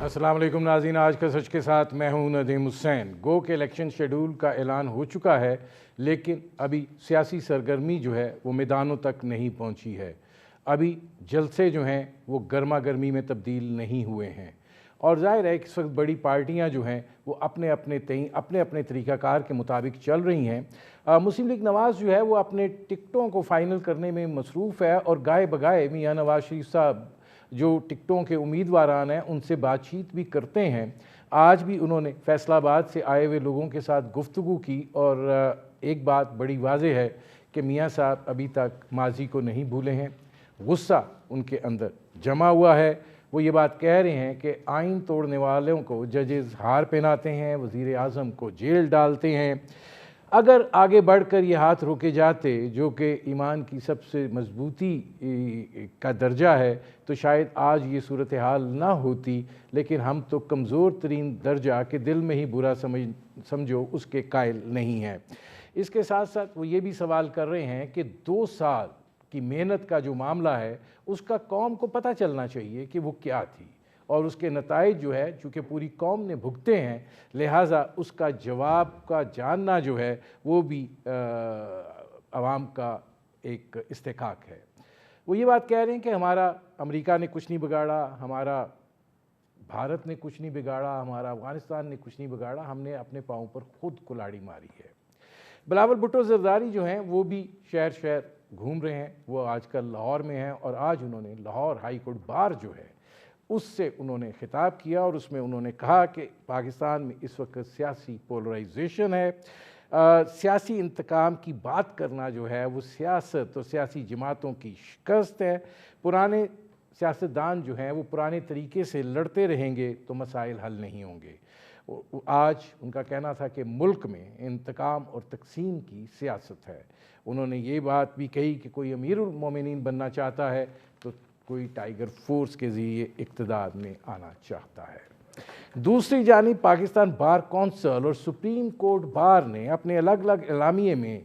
السلام علیکم ناظرین، آج کا سچ کے ساتھ میں ہوں ندیم حسین۔ گو کہ الیکشن شیڈول کا اعلان ہو چکا ہے، لیکن ابھی سیاسی سرگرمی جو ہے وہ میدانوں تک نہیں پہنچی ہے۔ ابھی جلسے جو ہیں وہ گرما گرمی میں تبدیل نہیں ہوئے ہیں، اور ظاہر ہے کہ اس وقت بڑی پارٹیاں جو ہیں وہ اپنے اپنے طریقہ کار کے مطابق چل رہی ہیں۔ مسلم لیگ نواز جو ہے وہ اپنے ٹکٹوں کو فائنل کرنے میں مصروف ہے، اور گائے بگائے میاں نواز شریف صاحب جو ٹکٹوں کے امیدواران ہیں ان سے بات چیت بھی کرتے ہیں۔ آج بھی انہوں نے فیصل آباد سے آئے ہوئے لوگوں کے ساتھ گفتگو کی، اور ایک بات بڑی واضح ہے کہ میاں صاحب ابھی تک ماضی کو نہیں بھولے ہیں۔ غصہ ان کے اندر جمع ہوا ہے۔ وہ یہ بات کہہ رہے ہیں کہ آئین توڑنے والوں کو ججز ہار پہناتے ہیں، وزیر اعظم کو جیل ڈالتے ہیں۔ اگر آگے بڑھ کر یہ ہاتھ روکے جاتے جو کہ ایمان کی سب سے مضبوطی کا درجہ ہے تو شاید آج یہ صورتحال نہ ہوتی، لیکن ہم تو کمزور ترین درجہ کہ دل میں ہی برا سمجھو اس کے قائل نہیں ہیں۔ اس کے ساتھ ساتھ وہ یہ بھی سوال کر رہے ہیں کہ 2 سال کی محنت کا جو معاملہ ہے اس کا قوم کو پتہ چلنا چاہیے کہ وہ کیا تھی، اور اس کے نتائج جو ہے چونکہ پوری قوم نے بھگتے ہیں، لہٰذا اس کا جواب کا جاننا جو ہے وہ بھی عوام کا ایک استحقاق ہے۔ وہ یہ بات کہہ رہے ہیں کہ ہمارا امریکہ نے کچھ نہیں بگاڑا، ہمارا بھارت نے کچھ نہیں بگاڑا، ہمارا افغانستان نے کچھ نہیں بگاڑا، ہم نے اپنے پاؤں پر خود کلاڑی ماری ہے۔ بلاول بھٹو زرداری جو ہیں وہ بھی شہر شہر گھوم رہے ہیں۔ وہ آج کل لاہور میں ہیں، اور آج انہوں نے لاہور ہائی کورٹ بار جو ہے اس سے انہوں نے خطاب کیا، اور اس میں انہوں نے کہا کہ پاکستان میں اس وقت سیاسی پولرائزیشن ہے۔ سیاسی انتقام کی بات کرنا جو ہے وہ سیاست اور سیاسی جماعتوں کی شکست ہے۔ پرانے سیاستدان جو ہیں وہ پرانے طریقے سے لڑتے رہیں گے تو مسائل حل نہیں ہوں گے۔ آج ان کا کہنا تھا کہ ملک میں انتقام اور تقسیم کی سیاست ہے۔ انہوں نے یہ بات بھی کہی کہ کوئی امیر المومنین بننا چاہتا ہے تو کوئی ٹائیگر فورس کے ذریعے اقتدار میں آنا چاہتا ہے۔ دوسری جانب پاکستان بار کونسل اور سپریم کورٹ بار نے اپنے الگ الگ اعلامیے میں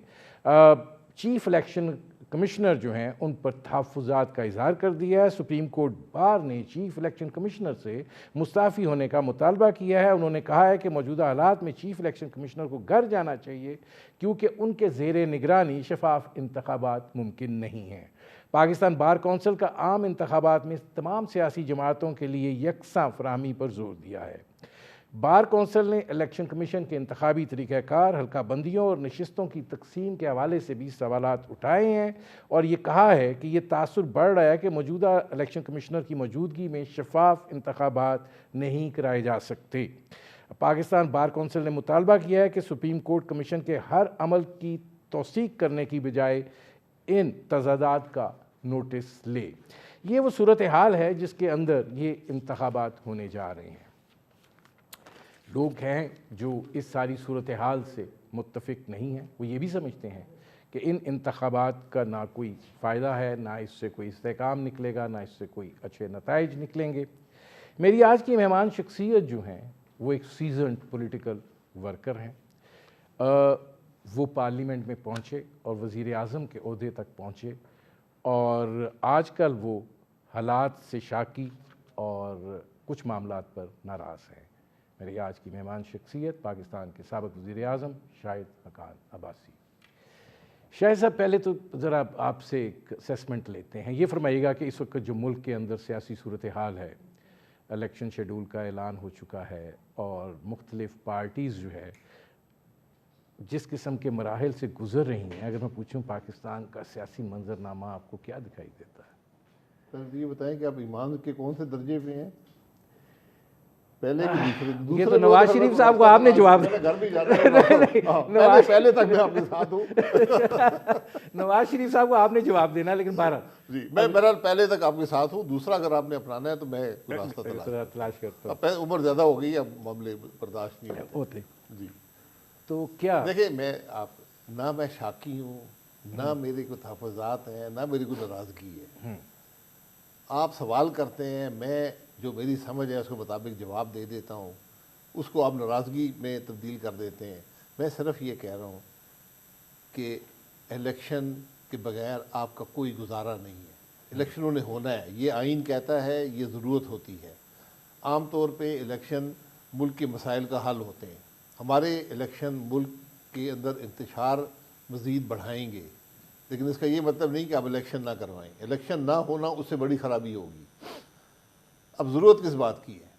چیف الیکشن کمشنر جو ہیں ان پر تحفظات کا اظہار کر دیا ہے۔ سپریم کورٹ بار نے چیف الیکشن کمشنر سے مستعفی ہونے کا مطالبہ کیا ہے۔ انہوں نے کہا ہے کہ موجودہ حالات میں چیف الیکشن کمشنر کو گھر جانا چاہیے، کیونکہ ان کے زیر نگرانی شفاف انتخابات ممکن نہیں ہیں۔ پاکستان بار کونسل کا عام انتخابات میں تمام سیاسی جماعتوں کے لیے یکساں فراہمی پر زور دیا ہے۔ بار کونسل نے الیکشن کمیشن کے انتخابی طریقہ کار، حلقہ بندیوں اور نشستوں کی تقسیم کے حوالے سے بھی سوالات اٹھائے ہیں، اور یہ کہا ہے کہ یہ تاثر بڑھ رہا ہے کہ موجودہ الیکشن کمشنر کی موجودگی میں شفاف انتخابات نہیں کرائے جا سکتے۔ پاکستان بار کونسل نے مطالبہ کیا ہے کہ سپریم کورٹ کمیشن کے ہر عمل کی توثیق کرنے کی بجائے ان تضادات کا نوٹس لے۔ یہ وہ صورتحال ہے جس کے اندر یہ انتخابات ہونے جا رہے ہیں۔ لوگ ہیں جو اس ساری صورتحال سے متفق نہیں ہیں، وہ یہ بھی سمجھتے ہیں کہ ان انتخابات کا نہ کوئی فائدہ ہے، نہ اس سے کوئی استحکام نکلے گا، نہ اس سے کوئی اچھے نتائج نکلیں گے۔ میری آج کی مہمان شخصیت جو ہیں وہ ایک سیزنڈ پولیٹیکل ورکر ہیں۔ وہ پارلیمنٹ میں پہنچے اور وزیر اعظم کے عہدے تک پہنچے، اور آج کل وہ حالات سے شاکی اور کچھ معاملات پر ناراض ہیں۔ میری آج کی مہمان شخصیت پاکستان کے سابق وزیر اعظم شاہد حقان عباسی۔ شاہد صاحب، پہلے تو ذرا آپ سے ایک اسیسمنٹ لیتے ہیں۔ یہ فرمائیے گا کہ اس وقت جو ملک کے اندر سیاسی صورتحال ہے، الیکشن شیڈول کا اعلان ہو چکا ہے، اور مختلف پارٹیز جو ہے جس قسم کے مراحل سے گزر رہی ہیں، اگر میں پوچھوں پاکستان کا سیاسی منظرنامہ آپ کو کیا دکھائی دیتا ہے؟ سر یہ بتائیں کہ آپ ایمان کے کون سے درجے پہ ہیں؟ پہلے کہ دوسرے یہ تو نواز شریف صاحب کو آپ نے جواب دیا۔ گھر بھی جا رہے ہیں، پہلے تک میں آپ کے ساتھ ہوں۔ نواز شریف صاحب کو آپ نے جواب دینا، لیکن بہرحال جی میں بہرحال پہلے تک آپ کے ساتھ ہوں۔ دوسرا اگر آپ نے اپنانا ہے تو میں راستہ تلاش کرتا ہوں۔ اب عمر زیادہ ہو گئی، اب معاملے برداشت نہیں ہوتے جی۔ تو کیا دیکھیں، میں نہ میں شاکی ہوں، نہ میرے کوئی تحفظات ہیں، نہ میری کوئی ناراضگی ہے۔ آپ سوال کرتے ہیں، میں جو میری سمجھ ہے اس کے مطابق جواب دے دیتا ہوں، اس کو آپ ناراضگی میں تبدیل کر دیتے ہیں۔ میں صرف یہ کہہ رہا ہوں کہ الیکشن کے بغیر آپ کا کوئی گزارا نہیں ہے۔ الیکشنوں نے ہونا ہے، یہ آئین کہتا ہے، یہ ضرورت ہوتی ہے۔ عام طور پہ الیکشن ملک کے مسائل کا حل ہوتے ہیں. ہمارے الیکشن ملک کے اندر انتشار مزید بڑھائیں گے، لیکن اس کا یہ مطلب نہیں کہ آپ الیکشن نہ کروائیں. الیکشن نہ ہونا اس سے بڑی خرابی ہوگی. اب ضرورت کس بات کی ہے؟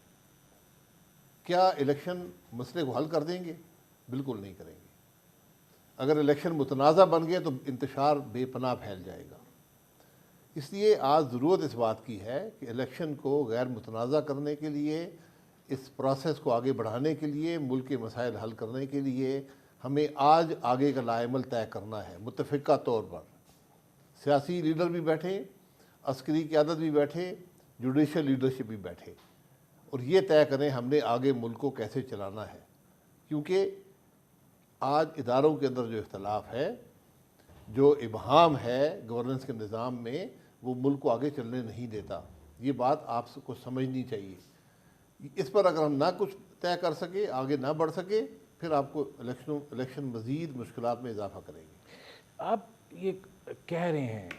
کیا الیکشن مسئلے کو حل کر دیں گے؟ بالکل نہیں کریں گے. اگر الیکشن متنازع بن گئے تو انتشار بے پناہ پھیل جائے گا. اس لیے آج ضرورت اس بات کی ہے کہ الیکشن کو غیر متنازع کرنے کے لیے، اس پروسیس کو آگے بڑھانے کے لیے، ملک کے مسائل حل کرنے کے لیے ہمیں آج آگے کا لائحہ طے کرنا ہے. متفقہ طور پر سیاسی لیڈر بھی بیٹھے، عسکری قیادت بھی بیٹھے، جوڈیشل لیڈرشپ بھی بیٹھے، اور یہ طے کریں ہم نے آگے ملک کو کیسے چلانا ہے. کیونکہ آج اداروں کے اندر جو اختلاف ہے، جو ابہام ہے گورننس کے نظام میں، وہ ملک کو آگے چلنے نہیں دیتا. یہ بات آپ کو سمجھنی چاہیے. اس پر اگر ہم نہ کچھ طے کر سکے، آگے نہ بڑھ سکے، پھر آپ کو الیکشن مزید مشکلات میں اضافہ کریں گے. آپ یہ کہہ رہے ہیں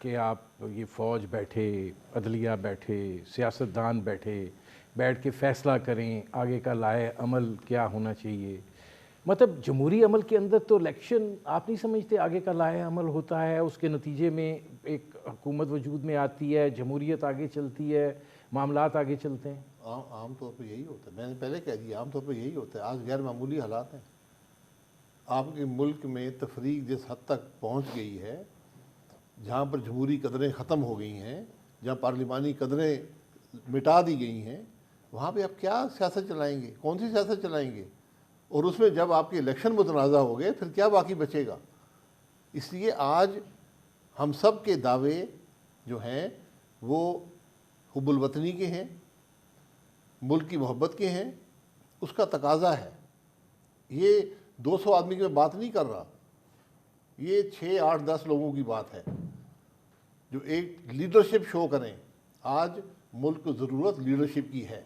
کہ آپ یہ فوج بیٹھے، عدلیہ بیٹھے، سیاستدان بیٹھ کے فیصلہ کریں آگے کا لائحہ عمل کیا ہونا چاہیے. مطلب جمہوری عمل کے اندر تو الیکشن آپ نہیں سمجھتے آگے کا لائحہ عمل ہوتا ہے، اس کے نتیجے میں ایک حکومت وجود میں آتی ہے، جمہوریت آگے چلتی ہے، معاملات آگے چلتے ہیں. عام طور پہ یہی ہوتا ہے. میں نے پہلے کہہ دیا، عام طور پہ یہی ہوتا ہے. آج غیر معمولی حالات ہیں. آپ کے ملک میں تفریق جس حد تک پہنچ گئی ہے، جہاں پر جمہوری قدریں ختم ہو گئی ہیں، جہاں پارلیمانی قدریں مٹا دی گئی ہیں، وہاں پہ آپ کیا سیاست چلائیں گے؟ کون سی سیاست چلائیں گے؟ اور اس میں جب آپ کے الیکشن متنازع ہو گئے، پھر کیا باقی بچے گا؟ اس لیے آج ہم سب کے دعوے جو ہیں وہ حب الوطنی کے ہیں، ملک کی محبت کے ہیں. اس کا تقاضا ہے. یہ 200 آدمی کی میں بات نہیں کر رہا، یہ 6 8 10 لوگوں کی بات ہے جو ایک لیڈرشپ شو کریں. آج ملک کو ضرورت لیڈرشپ کی ہے.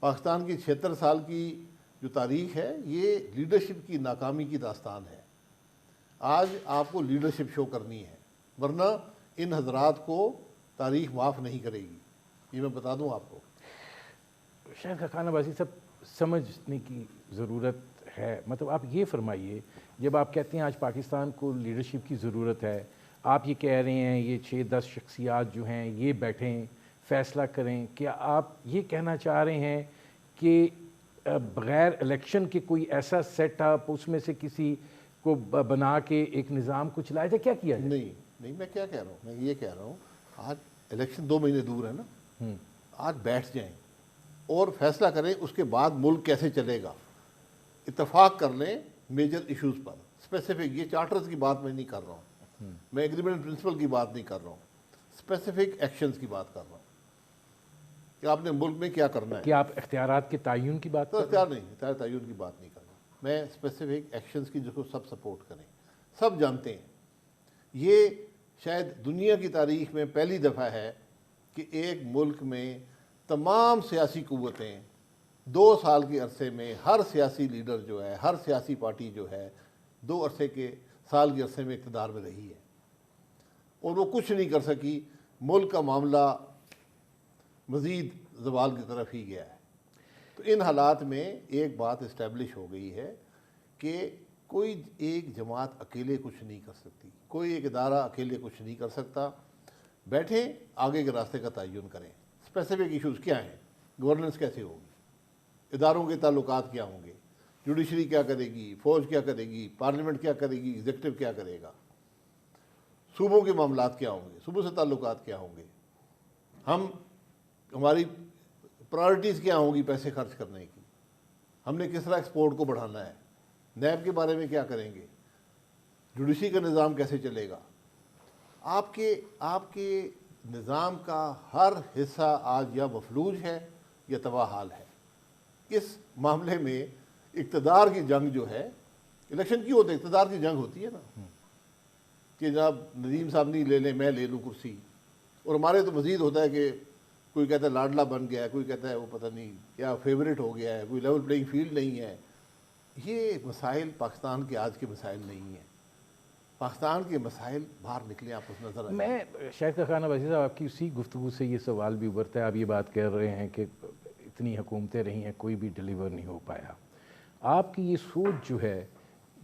پاکستان کی 76 سال کی جو تاریخ ہے، یہ لیڈرشپ کی ناکامی کی داستان ہے. آج آپ کو لیڈرشپ شو کرنی ہے، ورنہ ان حضرات کو تاریخ معاف نہیں کرے گی. یہ میں بتا دوں آپ کو. شاید خاقان عباسی صاحب سمجھنے کی ضرورت ہے. مطلب آپ یہ فرمائیے، جب آپ کہتے ہیں آج پاکستان کو لیڈرشپ کی ضرورت ہے، آپ یہ کہہ رہے ہیں یہ 6-10 شخصیات جو ہیں یہ بیٹھیں فیصلہ کریں، کیا آپ یہ کہنا چاہ رہے ہیں کہ بغیر الیکشن کے کوئی ایسا سیٹ اپ، اس میں سے کسی کو بنا کے ایک نظام کو چلایا جائے؟ کیا کیا جائے؟ نہیں، میں کیا کہہ رہا ہوں، میں یہ کہہ رہا ہوں آج الیکشن 2 مہینے دور ہے نا. آج بیٹھ جائیں اور فیصلہ کریں اس کے بعد ملک کیسے چلے گا. اتفاق کر لیں میجر ایشوز پر. اسپیسیفک یہ چارٹرز کی بات میں نہیں کر رہا ہوں، میں ایگریمنٹ پرنسپل کی بات نہیں کر رہا ہوں، اسپیسیفک ایکشنز کی بات کر رہا ہوں کہ آپ نے ملک میں کیا کرنا ہے. کیا آپ اختیارات کے تعین کی بات کر رہے ہیں؟ اختیار نہیں، تعین کی بات نہیں کر رہا. میں اسپیسیفک ایکشنز کی جس کو سب سپورٹ کریں. سب جانتے ہیں یہ شاید دنیا کی تاریخ میں پہلی دفعہ ہے کہ ایک ملک میں تمام سیاسی قوتیں 2 سال کے عرصے میں، ہر سیاسی لیڈر جو ہے، ہر سیاسی پارٹی جو ہے 2 سال کے عرصے میں اقتدار میں رہی ہے، اور وہ کچھ نہیں کر سکی. ملک کا معاملہ مزید زوال کی طرف ہی گیا ہے. تو ان حالات میں ایک بات اسٹیبلش ہو گئی ہے کہ کوئی ایک جماعت اکیلے کچھ نہیں کر سکتی، کوئی ایک ادارہ اکیلے کچھ نہیں کر سکتا. بیٹھیں، آگے کے راستے کا تعین کریں. اسپیسیفک ایشوز کیا ہیں؟ گورننس کیسے ہوگی، اداروں کے تعلقات کیا ہوں گے، جوڈیشری کیا کرے گی، فوج کیا کرے گی، پارلیمنٹ کیا کرے گی، ایگزیکٹو کیا کرے گا، صوبوں کے معاملات کیا ہوں گے، صوبوں سے تعلقات کیا ہوں گے، ہماری پرائرٹیز کیا ہوں گی پیسے خرچ کرنے کی، ہم نے کس طرح ایکسپورٹ کو بڑھانا ہے، نیب کے بارے میں کیا کریں گے، جوڈیشری کا نظام کیسے چلے گا. آپ کے نظام کا ہر حصہ آج یا مفلوج ہے یا تباہ حال ہے. اس معاملے میں اقتدار کی جنگ جو ہے، الیکشن کی ہوتے اقتدار کی جنگ ہوتی ہے نا، کہ جناب ندیم صاحب نہیں لے لیں میں لے لوں کرسی. اور ہمارے تو مزید ہوتا ہے کہ کوئی کہتا ہے لاڈلا بن گیا ہے، کوئی کہتا ہے وہ پتہ نہیں کیا فیوریٹ ہو گیا ہے، کوئی لیول پلینگ فیلڈ نہیں ہے. یہ مسائل پاکستان کے آج کے مسائل نہیں ہیں. پاکستان کے مسائل باہر نکلیں، آپ اس نظر آئیں. میں شاید خاقان عباسی صاحب آپ کی اسی گفتگو سے یہ سوال بھی ابھرتا ہے. آپ یہ بات کہہ رہے ہیں کہ جتنی حکومتیں رہی ہیں کوئی بھی ڈیلیور نہیں ہو پایا. آپ کی یہ سوچ جو ہے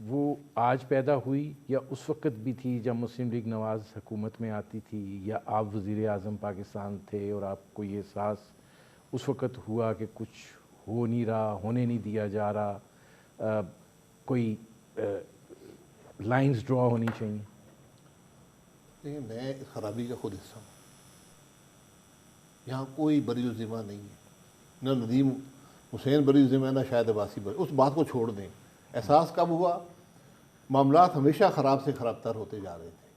وہ آج پیدا ہوئی یا اس وقت بھی تھی جب مسلم لیگ نواز حکومت میں آتی تھی، یا آپ وزیر اعظم پاکستان تھے اور آپ کو یہ احساس اس وقت ہوا کہ کچھ ہو نہیں رہا، ہونے نہیں دیا جا رہا، کوئی لائنز ڈرا ہونی چاہیے؟ لیکن میں اس خرابی کا خود حصہ ہوں. یہاں کوئی بری الذمہ نہیں ہے، نہ ندیم حسین بری الذمہ ہے، نہ شاہد عباسی بری. اس بات کو چھوڑ دیں. احساس کب ہوا؟ معاملات ہمیشہ خراب سے خراب تر ہوتے جا رہے تھے،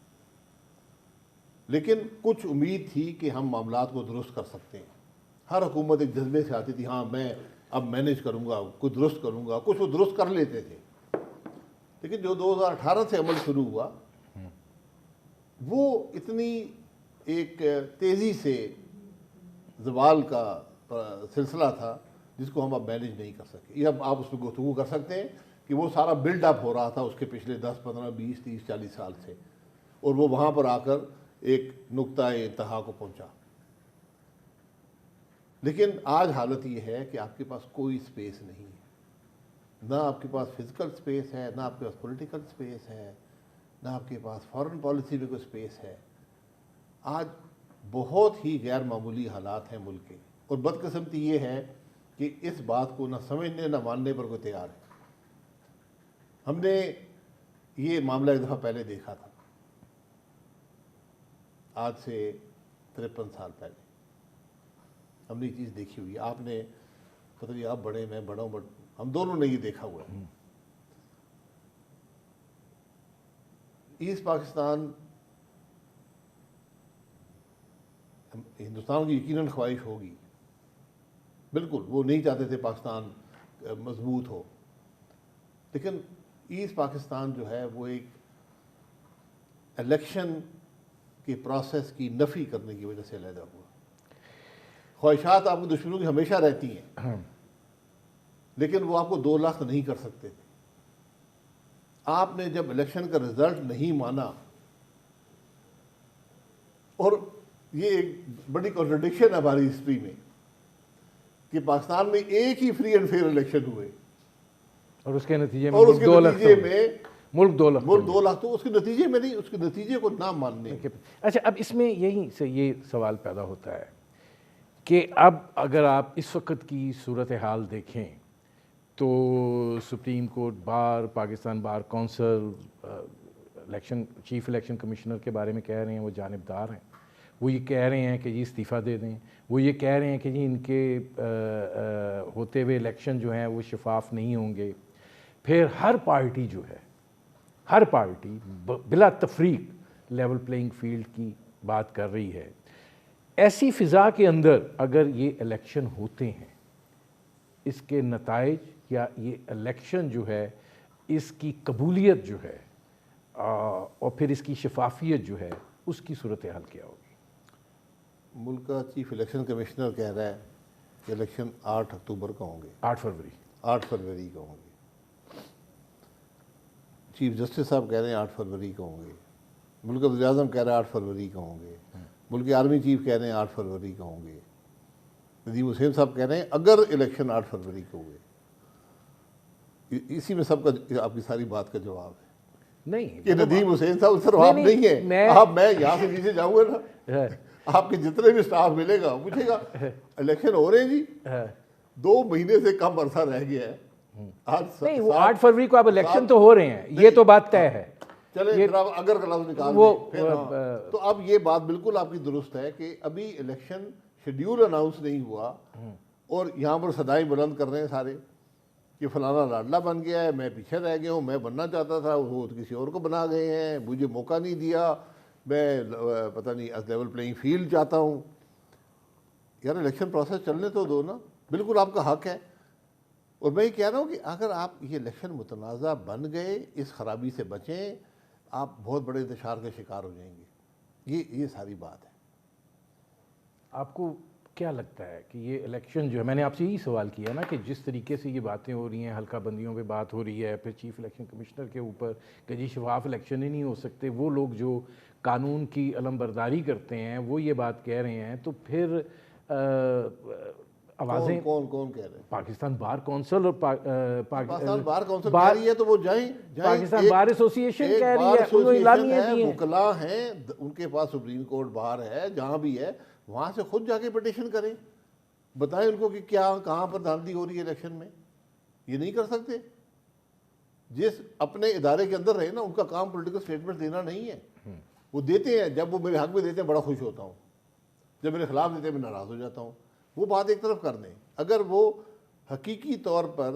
لیکن کچھ امید تھی کہ ہم معاملات کو درست کر سکتے ہیں. ہر حکومت ایک جذبے سے آتی تھی، ہاں میں اب مینیج کروں گا، کچھ درست کروں گا، کچھ وہ درست کر لیتے تھے. لیکن جو 2018 سے عمل شروع ہوا وہ اتنی ایک تیزی سے زوال کا سلسلہ تھا جس کو ہم اب مینیج نہیں کر سکے. یہ اب آپ اس پہ گفتگو کر سکتے ہیں کہ وہ سارا بلڈ اپ ہو رہا تھا اس کے پچھلے 10 15 20 30 40 سال سے، اور وہ وہاں پر آ کر ایک نقطہ انتہا کو پہنچا. لیکن آج حالت یہ ہے کہ آپ کے پاس کوئی سپیس نہیں ہے. نہ آپ کے پاس فزیکل سپیس ہے، نہ آپ کے پاس پولیٹیکل سپیس ہے، نہ آپ کے پاس فارن پالیسی میں کوئی سپیس ہے. آج بہت ہی غیر معمولی حالات ہیں ملک کے، اور بدقسمتی یہ ہے کہ اس بات کو نہ سمجھنے نہ ماننے پر کوئی تیار ہے. ہم نے یہ معاملہ ایک دفعہ پہلے دیکھا تھا، آج سے 53 سال پہلے ہم نے یہ چیز دیکھی ہوئی ہے. آپ نے پتہ نہیں آپ بڑے میں بڑا ہوں، بٹ ہم دونوں نے یہ دیکھا ہوا ہے. ایسٹ پاکستان ہندوستان کی یقیناً خواہش ہوگی، بالکل وہ نہیں چاہتے تھے پاکستان مضبوط ہو، لیکن ایسٹ پاکستان جو ہے وہ ایک الیکشن کے پروسیس کی نفی کرنے کی وجہ سے علیحدہ ہوا. خواہشات آپ کے دشمنوں کی ہمیشہ رہتی ہیں، لیکن وہ آپ کو 2 لاکھ نہیں کر سکتے تھے. آپ نے جب الیکشن کا رزلٹ نہیں مانا، اور یہ ایک بڑی کنٹرڈکشن ہے ہماری ہسٹری میں کہ پاکستان میں ایک ہی فری اینڈ فیئر الیکشن ہوئے، اور اس کے نتیجے میں اور اس کے نتیجے میں ملک 2 لاکھ 2 لاکھ. تو اس کے نتیجے میں نہیں، اس کے نتیجے کو نہ ماننے. اچھا، اب اس میں یہیں سے یہ سوال پیدا ہوتا ہے کہ اب اگر آپ اس وقت کی صورتحال دیکھیں تو supreme court, bar, Pakistan bar council, election chief election commissioner کے بارے میں کہہ رہے ہیں وہ جانبدار ہیں. وہ یہ کہہ رہے ہیں کہ جی استعفیٰ دے دیں. وہ یہ کہہ رہے ہیں کہ جی ان کے ہوتے ہوئے الیکشن جو ہیں وہ شفاف نہیں ہوں گے. پھر ہر پارٹی جو ہے، ہر پارٹی بلا تفریق لیول پلینگ فیلڈ کی بات کر رہی ہے. ایسی فضا کے اندر اگر یہ الیکشن ہوتے ہیں، اس کے نتائج یا یہ الیکشن جو ہے اس کی قبولیت جو ہے اور پھر اس کی شفافیت جو ہے، اس کی صورتحال کیا ہوگی؟ ملک کا چیف الیکشن کمشنر کہہ رہا ہے کہ الیکشن 8 اکتوبر کا ہوں گے، 8 فروری 8 فروری کا ہوں گے. چیف جسٹس صاحب کہہ رہے ہیں 8 فروری کا ہوں گے. ملک کا وزیر اعظم کہہ رہا ہے 8 فروری کا ہوں گے. ملک کے آرمی چیف کہہ رہے ہیں 8 فروری کا ہوں گے. ندیم حسین صاحب کہہ رہے ہیں اگر الیکشن 8 فروری کو ہوئے. اسی میں سب کا آپ کی ساری بات کا جواب ہے. نہیں کہ ندیم حسین صاحب صرف آپ نہیں ہیں. میں یہاں سے نیچے جاؤں گا نا، آپ کے جتنے بھی سٹاف ملے گا پوچھے گا الیکشن ہو رہے ہیں جی، 2 مہینے سے کم عرصہ رہ گیا ہے. نہیں، وہ 8 فروری کو اب الیکشن تو ہو رہے ہیں، یہ تو بات طے ہے. چلے اگر کا لفظ نکال دیں تو اب یہ بات بالکل آپ کی درست ہے کہ ابھی الیکشن شیڈیول اناؤنس نہیں ہوا، اور یہاں پر صدائیں بلند کر رہے ہیں سارے کہ فلانا لاڈلا بن گیا ہے، میں پیچھے رہ گیا ہوں، میں بننا چاہتا تھا، وہ کسی اور کو بنا گئے ہیں، مجھے موقع نہیں دیا، میں پتہ نہیں ایز لیول پلینگ فیلڈ چاہتا ہوں. یار الیکشن پروسیس چلنے تو دو نا، بالکل آپ کا حق ہے. اور میں یہ کہہ رہا ہوں کہ اگر آپ یہ الیکشن متنازع بن گئے، اس خرابی سے بچیں، آپ بہت بڑے انتشار کے شکار ہو جائیں گے. یہ ساری بات ہے. آپ کو کیا لگتا ہے کہ یہ الیکشن جو ہے، میں نے آپ سے یہی سوال کیا نا کہ جس طریقے سے یہ باتیں ہو رہی ہیں، حلقہ بندیوں پہ بات ہو رہی ہے، پھر چیف الیکشن کمشنر کے اوپر کہ جی شفاف الیکشن ہی نہیں ہو سکتے، وہ لوگ جو قانون کی علم برداری کرتے ہیں وہ یہ بات کہہ رہے ہیں، تو پھر آوازیں کون کہہ رہے ہیں؟ پاکستان بار کونسل اور پاکستان بار کونسل کہہ رہی ہے تو وہ جائیں. پاکستان بار ایسوسی ایشن کہہ رہی ہے, انہوں نے ایسوسیشن اعلامیہ ہے, دی ہیں. وکلاء ہیں, ان کے پاس سپریم کورٹ بار ہے, جہاں بھی ہے وہاں سے خود جا کے پٹیشن کریں, بتائیں ان کو کہ کیا کہاں پر دھاندلی ہو رہی ہے الیکشن میں. یہ نہیں کر سکتے. جس اپنے ادارے کے اندر رہے نا, ان کا کام پولیٹیکل سٹیٹمنٹ دینا نہیں ہے. وہ دیتے ہیں, جب وہ میرے حق میں دیتے ہیں بڑا خوش ہوتا ہوں, جب میرے خلاف دیتے ہیں میں ناراض ہو جاتا ہوں. وہ بات ایک طرف کر دیں. اگر وہ حقیقی طور پر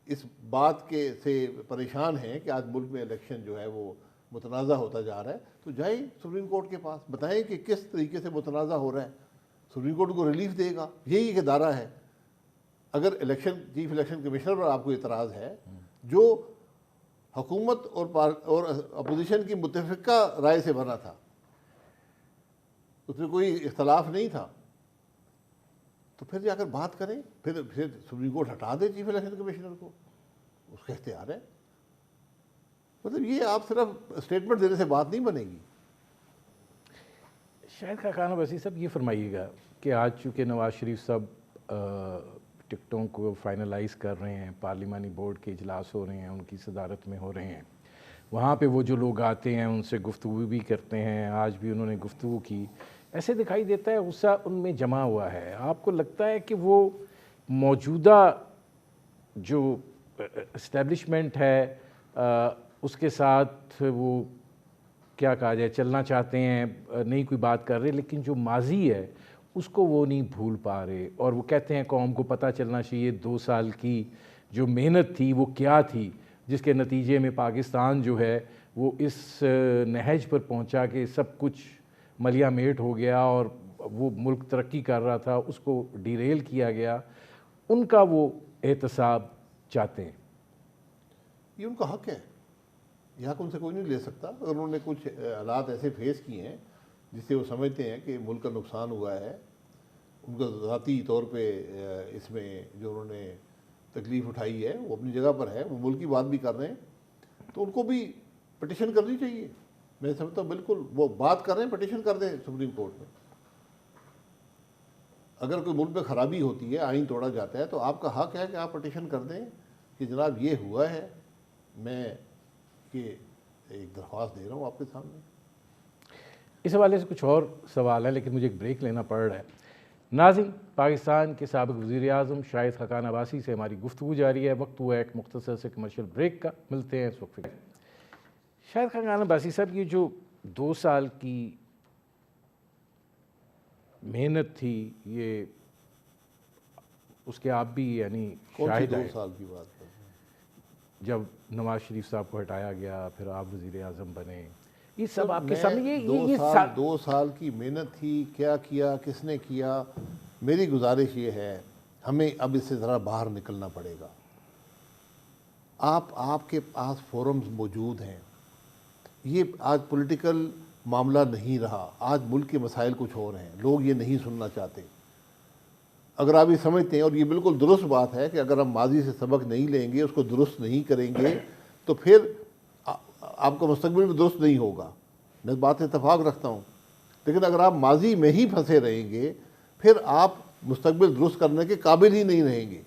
اس بات کے سے پریشان ہیں کہ آج ملک میں الیکشن جو ہے وہ متنازع ہوتا جا رہا ہے, تو جائیں سپریم کورٹ کے پاس, بتائیں کہ کس طریقے سے متنازع ہو رہا ہے. سپریم کورٹ کو ریلیف دے گا. یہی ایک ادارہ ہے. اگر چیف الیکشن کمشنر پر آپ کو اعتراض ہے, جو حکومت اور اپوزیشن کی متفقہ رائے سے بنا تھا, اس میں کوئی اختلاف نہیں تھا, تو پھر جا کر بات کریں. پھر سپریم کورٹ ہٹا دے چیف الیکشن کمشنر کو, اس کا اختیار ہے. مطلب یہ آپ صرف اسٹیٹمنٹ دینے سے بات نہیں بنے گی. شاہد خاقان عباسی صاحب یہ فرمائیے گا کہ آج چونکہ نواز شریف صاحب ٹکٹوں کو فائنلائز کر رہے ہیں, پارلیمانی بورڈ کے اجلاس ہو رہے ہیں, ان کی صدارت میں ہو رہے ہیں, وہاں پہ وہ جو لوگ آتے ہیں ان سے گفتگو بھی کرتے ہیں, آج بھی انہوں نے گفتگو کی, ایسے دکھائی دیتا ہے غصہ ان میں جمع ہوا ہے. آپ کو لگتا ہے کہ وہ موجودہ جو اسٹیبلشمنٹ ہے اس کے ساتھ وہ کیا کہا جائے چلنا چاہتے ہیں, نہیں کوئی بات کر رہے, لیکن جو ماضی ہے اس کو وہ نہیں بھول پا رہے, اور وہ کہتے ہیں قوم کو پتہ چلنا چاہیے 2 سال کی جو محنت تھی وہ کیا تھی, جس کے نتیجے میں پاکستان جو ہے وہ اس نہج پر پہنچا کہ سب کچھ ملیا میٹ ہو گیا اور وہ ملک ترقی کر رہا تھا اس کو ڈیریل کیا گیا. ان کا وہ احتساب چاہتے ہیں. یہ ان کا حق ہے, یہ حق ان سے کوئی نہیں لے سکتا. اگر انہوں نے کچھ حالات ایسے فیس کیے ہیں جس سے وہ سمجھتے ہیں کہ ملک کا نقصان ہوا ہے, ان کا ذاتی طور پہ اس میں جو انہوں نے تکلیف اٹھائی ہے وہ اپنی جگہ پر ہے, وہ ملک کی بات بھی کر رہے ہیں, تو ان کو بھی پٹیشن کرنی چاہیے. میں سمجھتا ہوں بالکل وہ بات کر رہے ہیں, پٹیشن کر دیں سپریم کورٹ میں. اگر کوئی ملک میں خرابی ہوتی ہے, آئین توڑا جاتا ہے, تو آپ کا حق ہے کہ آپ پٹیشن کر دیں کہ جناب یہ ہوا ہے, میں کہ ایک درخواست دے رہا ہوں آپ کے سامنے. اس حوالے سے کچھ اور سوال ہے لیکن مجھے ایک بریک لینا پڑ رہا ہے. ناظرین, پاکستان کے سابق وزیر اعظم شاہد خاقان عباسی سے ہماری گفتگو جاری ہے. وقت ہوا ایک مختصر سے کمرشل بریک کا, ملتے ہیں اس وقت. شاہد خاقان عباسی صاحب, یہ جو 2 سال کی محنت تھی, یہ اس کے آپ بھی یعنی شاہد 2 سال کی بات ہے. جب نواز شریف صاحب کو ہٹایا گیا, پھر آپ وزیر اعظم بنے, یہ سب آپ کے سامنے. یہ 2 سال کی محنت تھی, کیا کیا, کس نے کیا. میری گزارش یہ ہے, ہمیں اب اس سے ذرا باہر نکلنا پڑے گا. آپ کے پاس فورمز موجود ہیں. یہ آج پولیٹیکل معاملہ نہیں رہا, آج ملک کے مسائل کچھ اور ہیں, لوگ یہ نہیں سننا چاہتے. اگر آپ یہ سمجھتے ہیں, اور یہ بالکل درست بات ہے کہ اگر ہم ماضی سے سبق نہیں لیں گے, اس کو درست نہیں کریں گے, تو پھر آپ کا مستقبل بھی درست نہیں ہوگا. میں اس بات سے اتفاق رکھتا ہوں. لیکن اگر آپ ماضی میں ہی پھنسے رہیں گے, پھر آپ مستقبل درست کرنے کے قابل ہی نہیں رہیں گے.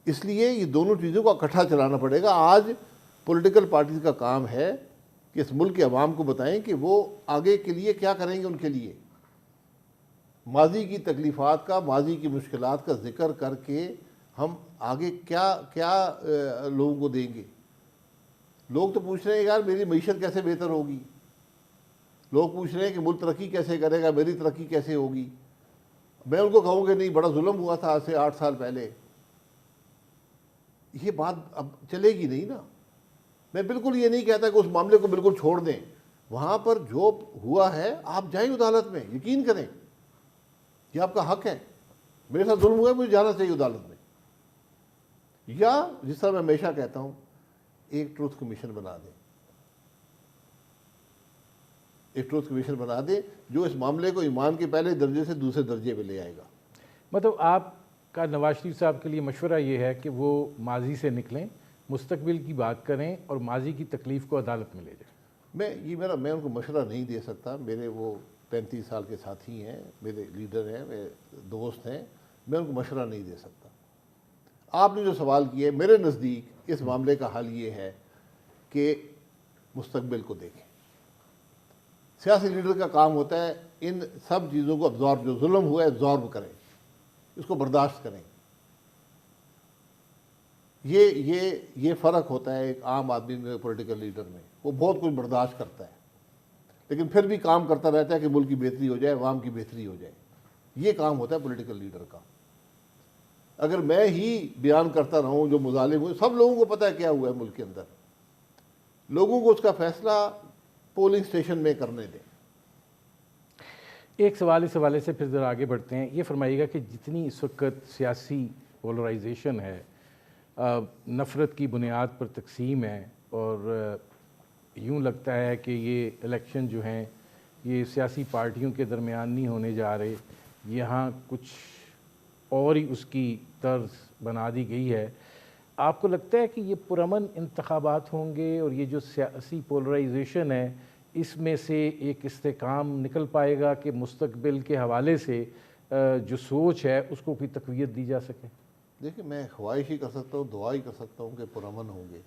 اس لیے یہ دونوں چیزوں کو اکٹھا چلانا پڑے گا. آج پولیٹیکل پارٹیز کا کام ہے کہ اس ملک کے عوام کو بتائیں کہ وہ آگے کے لیے کیا کریں گے. ان کے لیے ماضی کی تکلیفات کا, ماضی کی مشکلات کا ذکر کر کے ہم آگے کیا لوگوں کو دیں گے. لوگ تو پوچھ رہے ہیں یار میری معیشت کیسے بہتر ہوگی. لوگ پوچھ رہے ہیں کہ ملک ترقی کیسے کرے گا, میری ترقی کیسے ہوگی. میں ان کو کہوں کہ نہیں, بڑا ظلم ہوا تھا آج سے 8 سال پہلے. یہ بات اب چلے گی نہیں نا. میں بالکل یہ نہیں کہتا کہ اس معاملے کو بالکل چھوڑ دیں. وہاں پر جو ہوا ہے آپ جائیں عدالت میں, یقین کریں, یہ آپ کا حق ہے. میرے ساتھ ظلم ہوا ہے, مجھے جانا چاہیے عدالت میں. یا جس طرح میں ہمیشہ کہتا ہوں, ایک ٹروتھ کمیشن بنا دیں. ایک ٹروتھ کمیشن بنا دیں جو اس معاملے کو ایمان کے پہلے درجے سے دوسرے درجے پہ لے آئے گا. مطلب آپ کا نواز شریف صاحب کے لیے مشورہ یہ ہے کہ وہ ماضی سے نکلیں, مستقبل کی بات کریں اور ماضی کی تکلیف کو عدالت میں لے جائیں. میں ان کو مشورہ نہیں دے سکتا. میرے وہ 35 سال کے ساتھی ہیں، میرے لیڈر ہیں، میرے دوست ہیں، میں ان کو مشورہ نہیں دے سکتا۔ آپ نے جو سوال کیا ہے، میرے نزدیک اس معاملے کا حل یہ ہے کہ مستقبل کو دیکھیں۔ سیاسی لیڈر کا کام ہوتا ہے ان سب چیزوں کو ابزارب، جو ظلم ہوا ہے ابزارب کریں، اس کو برداشت کریں۔ یہ فرق ہوتا ہے ایک عام آدمی میں، پولیٹیکل لیڈر میں۔ وہ بہت کچھ برداشت کرتا ہے لیکن پھر بھی کام کرتا رہتا ہے کہ ملک کی بہتری ہو جائے، عوام کی بہتری ہو جائے۔ یہ کام ہوتا ہے پولیٹیکل لیڈر کا۔ اگر میں ہی بیان کرتا رہوں جو مظالم ہوئے، سب لوگوں کو پتہ ہے کیا ہوا ہے ملک کے اندر، لوگوں کو اس کا فیصلہ پولنگ سٹیشن میں کرنے دیں۔ ایک سوال اس حوالے سے پھر ذرا آگے بڑھتے ہیں، یہ فرمائیے گا کہ جتنی اس وقت سیاسی پولرائزیشن ہے، نفرت کی بنیاد پر تقسیم ہے، اور یوں لگتا ہے کہ یہ الیکشن جو ہیں یہ سیاسی پارٹیوں کے درمیان نہیں ہونے جا رہے، یہاں کچھ اور ہی اس کی طرز بنا دی گئی ہے۔ آپ کو لگتا ہے کہ یہ پرامن انتخابات ہوں گے اور یہ جو سیاسی پولرائزیشن ہے اس میں سے ایک استحکام نکل پائے گا کہ مستقبل کے حوالے سے جو سوچ ہے اس کو کوئی تقویت دی جا سکے؟ دیکھیں، میں خواہش ہی کر سکتا ہوں، دعا ہی کر سکتا ہوں کہ پرامن ہوں گے۔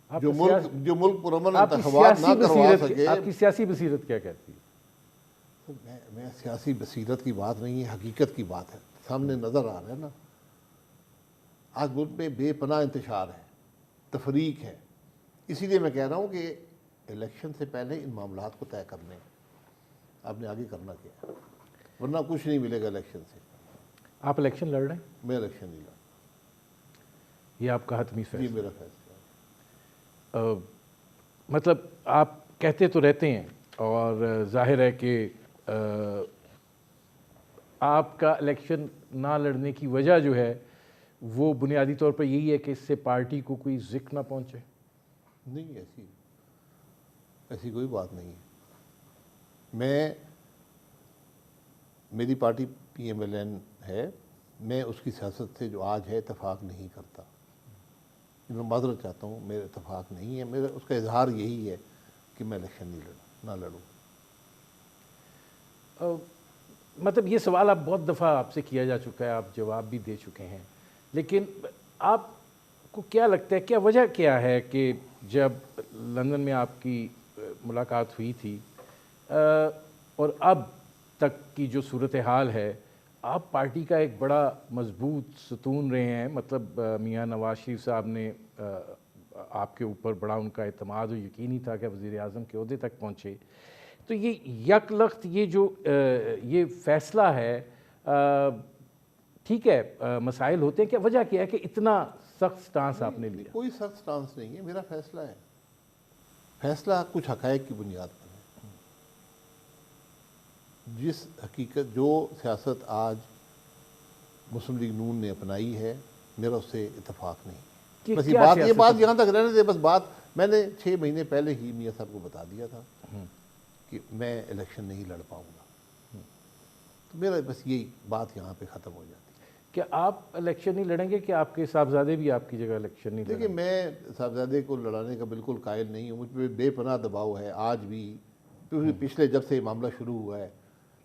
آپ جو ملک پرامن آپ کی انتخابات نہ کروا سکے۔ آپ کی سیاسی بصیرت کیا کہتی ہے؟ میں سیاسی بصیرت کی بات نہیں ہے، حقیقت کی بات ہے، سامنے نظر آ رہا ہے نا۔ آج ملک میں بے پناہ انتشار ہے، تفریق ہے۔ اسی لیے میں کہہ رہا ہوں کہ الیکشن سے پہلے ان معاملات کو طے کر لیں، آپ نے آگے کرنا کیا ہے، ورنہ کچھ نہیں ملے گا الیکشن سے۔ آپ الیکشن لڑ رہے ہیں؟ میں الیکشن نہیں لڑ، یہ آپ کا حتمی فیصلہ؟ یہ میرا فیصلہ ہے۔ مطلب آپ کہتے تو رہتے ہیں اور ظاہر ہے کہ آپ کا الیکشن نہ لڑنے کی وجہ جو ہے وہ بنیادی طور پر یہی ہے کہ اس سے پارٹی کو کوئی ذکر نہ پہنچے؟ نہیں، ایسی کوئی بات نہیں ہے۔ میری party P M L N ہے، میں اس کی سیاست سے جو آج ہے اتفاق نہیں کرتا۔ میں معذرت چاہتا ہوں، میرا اتفاق نہیں ہے، میرا اس کا اظہار یہی ہے کہ میں الیکشن نہ لڑوں۔ مطلب یہ سوال اب بہت دفعہ آپ سے کیا جا چکا ہے، آپ جواب بھی دے چکے ہیں، لیکن آپ کو کیا لگتا ہے، کیا وجہ کیا ہے کہ جب لندن میں آپ کی ملاقات ہوئی تھی اور اب تک کی جو صورتحال ہے، آپ پارٹی کا ایک بڑا مضبوط ستون رہے ہیں، مطلب میاں نواز شریف صاحب نے آپ کے اوپر بڑا ان کا اعتماد و یقینی تھا کہ وزیر اعظم کے عہدے تک پہنچے، تو یہ یک لخت یہ فیصلہ ہے، ٹھیک ہے مسائل ہوتے ہیں، کیا وجہ کیا ہے کہ اتنا سخت سٹانس آپ نے لیا؟ کوئی سخت سٹانس نہیں ہے، میرا فیصلہ ہے، فیصلہ کچھ حقائق کی بنیاد پر ہے۔ جس حقیقت، جو سیاست آج مسلم لیگ نون نے اپنائی ہے، میرا اس سے اتفاق نہیں۔ بس یہ بات یہاں تک رہنے دے، بس بات میں نے 6 مہینے پہلے ہی میاں صاحب کو بتا دیا تھا کہ میں الیکشن نہیں لڑ پاؤں گا، تو میرا بس یہی بات یہاں پہ ختم ہو جاتی ہے۔ کہ آپ الیکشن نہیں لڑیں گے کہ آپ کے صاحبزادے بھی آپ کی جگہ الیکشن نہیں لڑیں گے؟ دیکھیں، میں صاحبزادے کو لڑانے کا بالکل قائل نہیں ہوں، مجھ پہ بے پناہ دباؤ ہے آج بھی، پچھلے جب سے یہ معاملہ شروع ہوا ہے،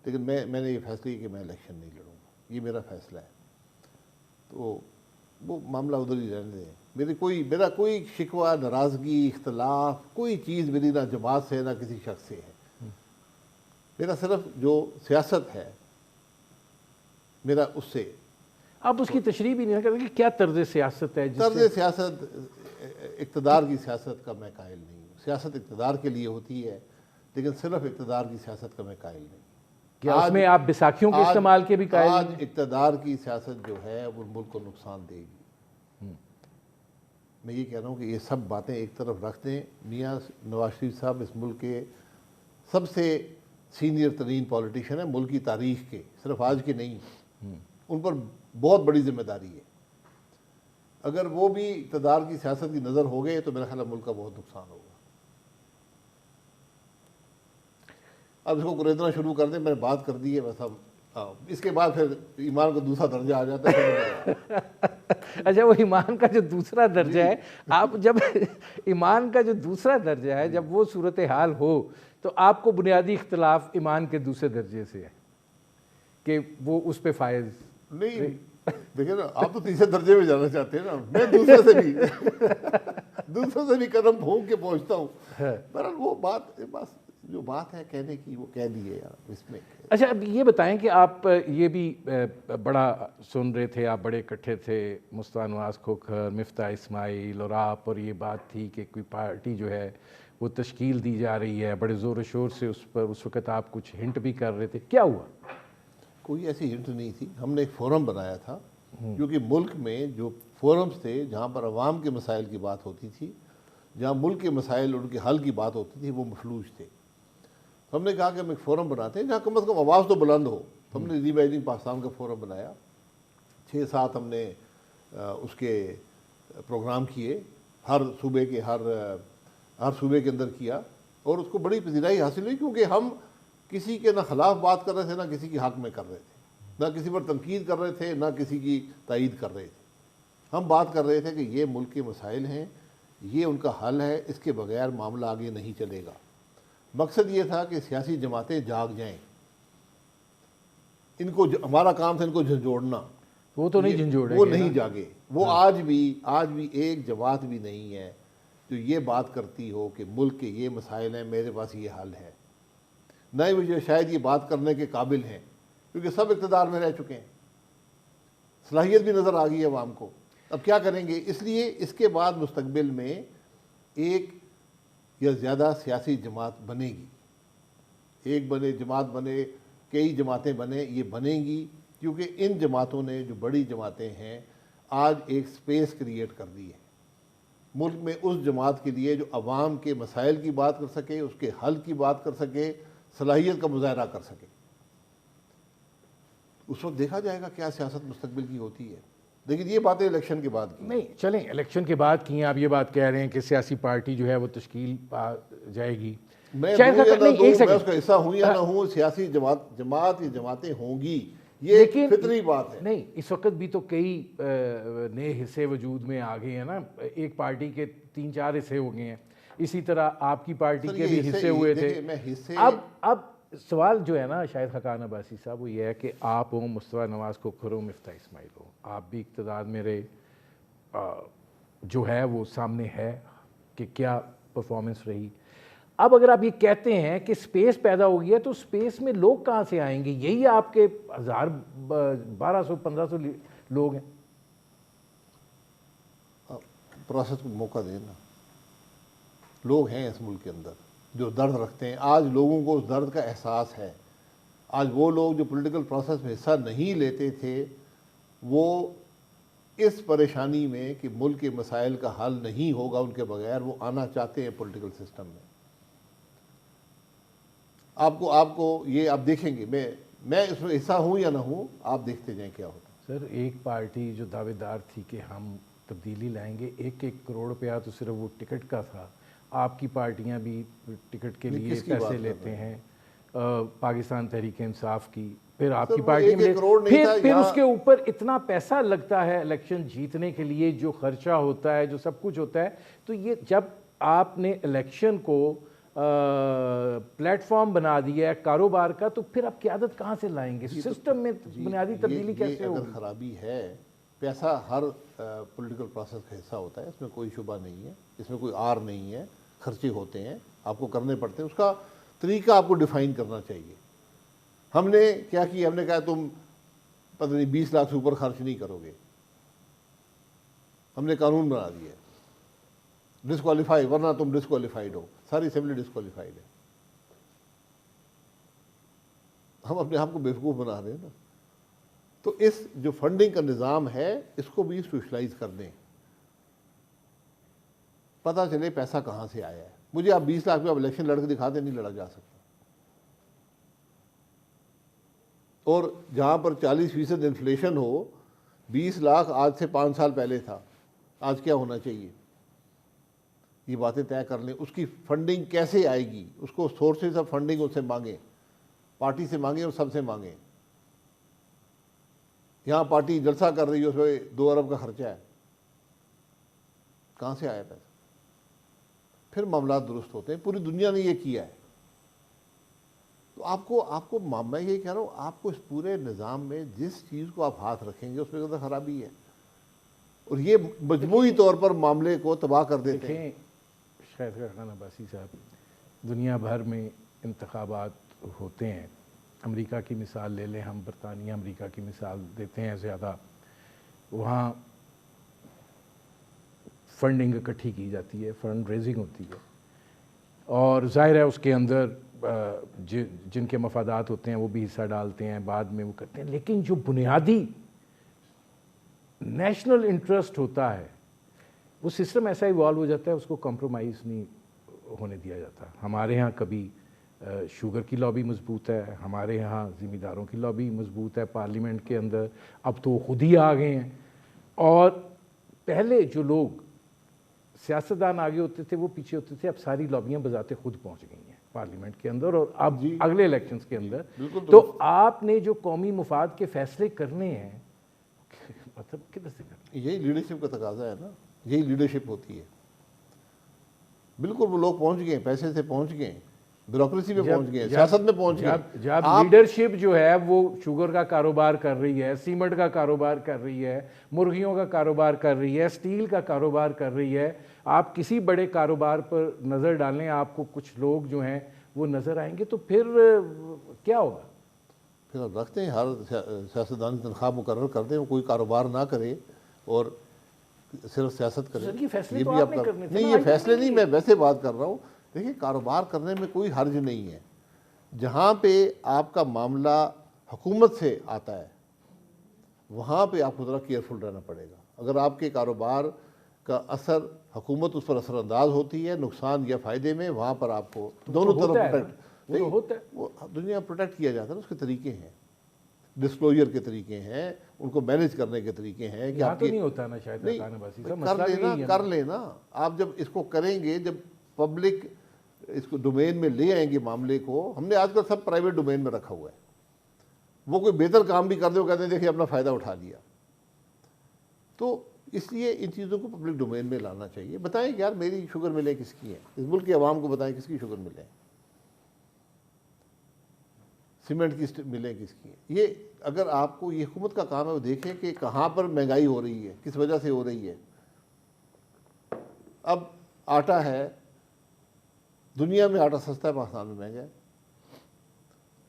لیکن میں نے یہ فیصلہ کیا کہ میں الیکشن نہیں لڑوں گا، یہ میرا فیصلہ ہے۔ تو وہ معاملہ ادھر ہی رہنے دیں۔ میرا کوئی شکوہ، ناراضگی، اختلاف، کوئی چیز میری نہ جماعت سے نہ کسی شخص سے ہے۔ میرا صرف جو سیاست ہے، میرا اس سے آپ اس کی تشریح بھی نہیں کرتے کہ کیا طرز سیاست ہے؟ طرز سیاست، اقتدار کی سیاست کا میں قائل نہیں ہوں۔ سیاست اقتدار کے لیے ہوتی ہے، لیکن صرف اقتدار کی سیاست کا میں قائل نہیں۔ کیا اس میں آپ بیساکھیوں کے استعمال کے بھی قائل آج نہیں؟ اقتدار کی سیاست جو ہے وہ ملک کو نقصان دے گی۔ میں یہ کہہ رہا ہوں کہ یہ سب باتیں ایک طرف رکھ دیں۔ میاں نواز شریف صاحب اس ملک کے سب سے سینئر ترین پولیٹیشین ہیں ملک کی تاریخ کے، صرف آج کے نہیں، ان پر بہت بڑی ذمہ داری ہے۔ اگر وہ بھی اقتدار کی سیاست کی نظر ہو گئے تو میرا خیال ہے ملک کا بہت نقصان ہوگا۔ اب اس کو کریدنا شروع کر دیں، میں نے بات کر دی ہے، بس اب اس کے بعد پھر ایمان کا دوسرا درجہ آ جاتا ہے۔ اچھا، وہ ایمان کا جو دوسرا درجہ ہے، آپ جب ایمان کا جو دوسرا درجہ ہے، جب وہ صورتحال ہو تو آپ کو بنیادی اختلاف ایمان کے دوسرے درجے سے ہے کہ وہ اس پہ فائز نہیں دیکھیں نا، آپ تو تیسرے درجے میں جانا چاہتے ہیں نا، میں دوسرے سے بھی قدم پھونک کے پہنچتا ہوں. بہرحال وہ بس جو بات ہے کہنے کی وہ کہہ دی ہے یار اس میں. اچھا اب یہ بتائیں کہ آپ یہ بھی بڑا سن رہے تھے، آپ بڑے اکٹھے تھے، مصطفیٰ نواز کھوکھر، مفتاح اسماعیل اور آپ، اور یہ بات تھی کہ کوئی پارٹی جو ہے وہ تشکیل دی جا رہی ہے، بڑے زور و شور سے اس پر اس وقت آپ کچھ ہنٹ بھی کر رہے تھے، کیا ہوا؟ کوئی ایسی ہنٹ نہیں تھی. ہم نے ایک فورم بنایا تھا کیونکہ ملک میں جو فورمز تھے جہاں پر عوام کے مسائل کی بات ہوتی تھی، جہاں ملک کے مسائل ان کے حل کی بات ہوتی تھی، وہ مفلوج تھے. ہم نے کہا کہ ہم ایک فورم بناتے ہیں جہاں کم از کم آواز تو بلند ہو. ہم نے ری امیجننگ پاکستان کا فورم بنایا. 6-7 ہم نے اس کے پروگرام کیے، ہر صوبے کے اندر کیا، اور اس کو بڑی پذیرائی حاصل ہوئی کیونکہ ہم کسی کے نہ خلاف بات کر رہے تھے، نہ کسی کی حق میں کر رہے تھے، نہ کسی پر تنقید کر رہے تھے، نہ کسی کی تائید کر رہے تھے. ہم بات کر رہے تھے کہ یہ ملک کے مسائل ہیں، یہ ان کا حل ہے، اس کے بغیر معاملہ آگے نہیں چلے گا. مقصد یہ تھا کہ سیاسی جماعتیں جاگ جائیں. ان کو ہمارا کام تھا ان کو جھنجھوڑنا. وہ تو نہیں جھنجھوڑے، وہ نہیں جاگے. وہ آج بھی ایک جماعت بھی نہیں ہے جو یہ بات کرتی ہو کہ ملک کے یہ مسائل ہیں، میرے پاس یہ حل ہے. نہ ہی وہ شاید یہ بات کرنے کے قابل ہیں کیونکہ سب اقتدار میں رہ چکے ہیں. صلاحیت بھی نظر آ گئی ہے عوام کو. اب کیا کریں گے؟ اس لیے اس کے بعد مستقبل میں ایک یا زیادہ سیاسی جماعت بنے گی. ایک جماعت بنے، کئی جماعتیں بنے، یہ بنیں گی کیونکہ ان جماعتوں نے، جو بڑی جماعتیں ہیں، آج ایک سپیس کریٹ کر دی ہے ملک میں اس جماعت کے لیے جو عوام کے مسائل کی بات کر سکے، اس کے حل کی بات کر سکے، صلاحیت کا مظاہرہ کر سکے. اس وقت دیکھا جائے گا کیا سیاست مستقبل کی ہوتی ہے. لیکن یہ باتیں الیکشن کے بعد کی. نہیں چلیں، الیکشن کے بعد کی ہیں. آپ یہ بات کہہ رہے ہیں کہ سیاسی پارٹی جو ہے وہ تشکیل پا جائے گی. میں اس کا حصہ ہوں یا نہ ہوں، سیاسی جماعت یا جماعتیں ہوں گی، یہ فطری بات ہے. نہیں، اس وقت بھی تو کئی نئے حصے وجود میں آ گئے ہیں نا. ایک پارٹی کے 3-4 حصے ہو گئے ہیں. اسی طرح آپ کی پارٹی کے بھی حصے ہوئے تھے. اب سوال جو ہے نا شاہد خاقان عباسی صاحب، وہ یہ ہے کہ آپ ہوں، مصطفیٰ نواز کھوکھر ہوں، مفتاح اسماعیل ہوں، آپ بھی اقتدار میں رہے. جو ہے وہ سامنے ہے کہ کیا پرفارمنس رہی. اب اگر آپ یہ کہتے ہیں کہ سپیس پیدا ہو گئی ہے تو سپیس میں لوگ کہاں سے آئیں گے؟ یہی آپ کے 1000 1200 1500 لوگ ہیں. پروسیس کو موقع دینا. لوگ ہیں اس ملک کے اندر جو درد رکھتے ہیں. آج لوگوں کو اس درد کا احساس ہے. آج وہ لوگ جو پولیٹیکل پروسیس میں حصہ نہیں لیتے تھے، وہ اس پریشانی میں کہ ملک کے مسائل کا حل نہیں ہوگا ان کے بغیر، وہ آنا چاہتے ہیں پولیٹیکل سسٹم میں. آپ کو یہ آپ دیکھیں گے، میں اس میں حصہ ہوں یا نہ ہوں، آپ دیکھتے جائیں کیا ہوتا. سر ایک پارٹی جو دعوے دار تھی کہ ہم تبدیلی لائیں گے، 1 کروڑ روپیہ تو صرف وہ ٹکٹ کا تھا. آپ کی پارٹیاں بھی ٹکٹ کے لیے پیسے لیتے ہیں. پاکستان تحریک انصاف کی، پھر آپ کی پارٹی میں پھر اس کے اوپر اتنا پیسہ لگتا ہے الیکشن جیتنے کے لیے، جو خرچہ ہوتا ہے، جو سب کچھ ہوتا ہے. تو یہ جب آپ نے الیکشن کو پلیٹ فارم بنا دیا ہے کاروبار کا، تو پھر آپ قیادت کہاں سے لائیں گے؟ سسٹم میں بنیادی تبدیلی کیسے ہوگی؟ اگر خرابی ہے، پیسہ ہر پولیٹیکل پروسیس کا حصہ ہوتا ہے، اس میں کوئی شبہ نہیں ہے، اس میں کوئی آر نہیں ہے. خرچے ہوتے ہیں، آپ کو کرنے پڑتے ہیں. اس کا طریقہ آپ کو ڈیفائن کرنا چاہیے. ہم نے کیا کیا؟ ہم نے کہا تم پتہ نہیں 20 لاکھ سے اوپر خرچ نہیں کرو گے. ہم نے قانون بنا دیا ڈسکوالیفائی، ورنہ تم ڈسکوالیفائڈ ہو. ساری اسمبلی ڈسکوالیفائڈ ہے. ہم اپنے آپ کو بیوقوف بنا رہے ہیں نا. تو اس جو فنڈنگ کا نظام ہے، اس کو بھی سوشلائز کر دیں، پتہ چلے پیسہ کہاں سے آیا ہے. مجھے آپ 20 لاکھ میں آپ الیکشن لڑ کے دکھاتے، نہیں لڑا جا سکتا. اور جہاں پر 40% انفلیشن ہو، 20 لاکھ آج سے 5 سال پہلے تھا، آج کیا ہونا چاہیے؟ یہ باتیں طے کر لیں. اس کی فنڈنگ کیسے آئے گی؟ اس کو سورسز آف فنڈنگ اس سے مانگیں، پارٹی سے مانگیں اور سب سے مانگیں. یہاں پارٹی جلسہ کر رہی ہے، اس میں 2 ارب کا خرچہ ہے، کہاں سے آیا پیسہ؟ پھر معاملات درست ہوتے ہیں. پوری دنیا نے یہ کیا ہے. تو آپ کو میں یہ کہہ رہا ہوں، آپ کو اس پورے نظام میں جس چیز کو آپ ہاتھ رکھیں گے اس میں زیادہ خرابی ہے، اور یہ مجموعی طور پر معاملے کو تباہ کر دیتے ہیں۔ دیکھیں شاہد خان عباسی صاحب، دنیا بھر میں انتخابات ہوتے ہیں، امریکہ کی مثال لے لیں ہم، برطانیہ امریکہ کی مثال دیتے ہیں زیادہ، وہاں فنڈنگ اکٹھی کی جاتی ہے، فنڈ ریزنگ ہوتی ہے، اور ظاہر ہے اس کے اندر جن کے مفادات ہوتے ہیں وہ بھی حصہ ڈالتے ہیں، بعد میں وہ کرتے ہیں، لیکن جو بنیادی نیشنل انٹرسٹ ہوتا ہے وہ سسٹم ایسا ایوالو ہو جاتا ہے، اس کو کمپرومائز نہیں ہونے دیا جاتا۔ ہمارے ہاں کبھی شوگر کی لابی مضبوط ہے، ہمارے ہاں زمینداروں کی لابی مضبوط ہے پارلیمنٹ کے اندر، اب تو خود ہی آ گئے ہیں، اور پہلے جو لوگ سیاستدان آگے ہوتے تھے وہ پیچھے ہوتے تھے، اب ساری لابیاں بذات خود پہنچ گئی ہیں پارلیمنٹ کے اندر، اور اب اگلے الیکشنز کے اندر تو آپ نے جو قومی مفاد کے فیصلے کرنے ہیں مطلب کدھر سے کرنے؟ یہی لیڈرشپ کا تقاضا ہے نا، یہی لیڈرشپ ہوتی ہے۔ بالکل وہ لوگ پہنچ گئے، پیسے سے پہنچ گئے، بیوروکریسی میں پہنچ گئے، سیاست میں پہنچ گئے۔ جب لیڈرشپ جو ہے وہ شوگر کا کاروبار کر رہی ہے، سیمنٹ کا کاروبار کر رہی ہے، مرغیوں کا کاروبار کر رہی ہے، اسٹیل کا کاروبار کر رہی ہے، آپ کسی بڑے کاروبار پر نظر ڈالیں، آپ کو کچھ لوگ جو ہیں وہ نظر آئیں گے، تو پھر کیا ہوگا؟ پھر آپ رکھتے ہیں ہر سیاستدان تنخواہ مقرر کر دیں، وہ کوئی کاروبار نہ کرے اور صرف سیاست کرے۔ یہ فیصلے یہ تو بھی آپ نے کرنے تھے نہیں، یہ فیصلے نہیں، میں ویسے بات کر رہا ہوں۔ دیکھیں کاروبار کرنے میں کوئی حرج نہیں ہے، جہاں پہ آپ کا معاملہ حکومت سے آتا ہے وہاں پہ آپ کو ذرا کیئرفل رہنا پڑے گا۔ اگر آپ کے کاروبار کا اثر حکومت اس پر اثر انداز ہوتی ہے نقصان یا فائدے میں، وہاں پر آپ کو دونوں طرف دنیا پروٹیکٹ کیا جاتا ہے، اس کے طریقے ہیں، ڈسکلوجر کے طریقے ہیں، ان کو مینیج کرنے کے طریقے ہیں کہ آپ تو نہیں ہوتا نا شاید کر لینا آپ جب اس کو کریں گے، جب پبلک اس کو ڈومین میں لے آئیں گے معاملے کو۔ ہم نے آج کل سب پرائیویٹ ڈومین میں رکھا ہوا ہے، وہ کوئی بہتر کام بھی کر دے وہ کہتے ہیں دیکھیں اپنا فائدہ اٹھا لیا۔ تو اس لیے ان چیزوں کو پبلک ڈومین میں لانا چاہیے۔ بتائیں کہ یار میری شوگر ملیں کس کی ہے، اس ملک کے عوام کو بتائیں کس کی شوگر ملیں، سیمنٹ کی ملیں کس کی ہے۔ یہ اگر آپ کو یہ حکومت کا کام ہے وہ دیکھیں کہ کہاں پر مہنگائی ہو رہی ہے، کس وجہ سے ہو رہی ہے۔ اب آٹا ہے، دنیا میں آٹا سستا ہے، پاکستان میں مہنگا ہے۔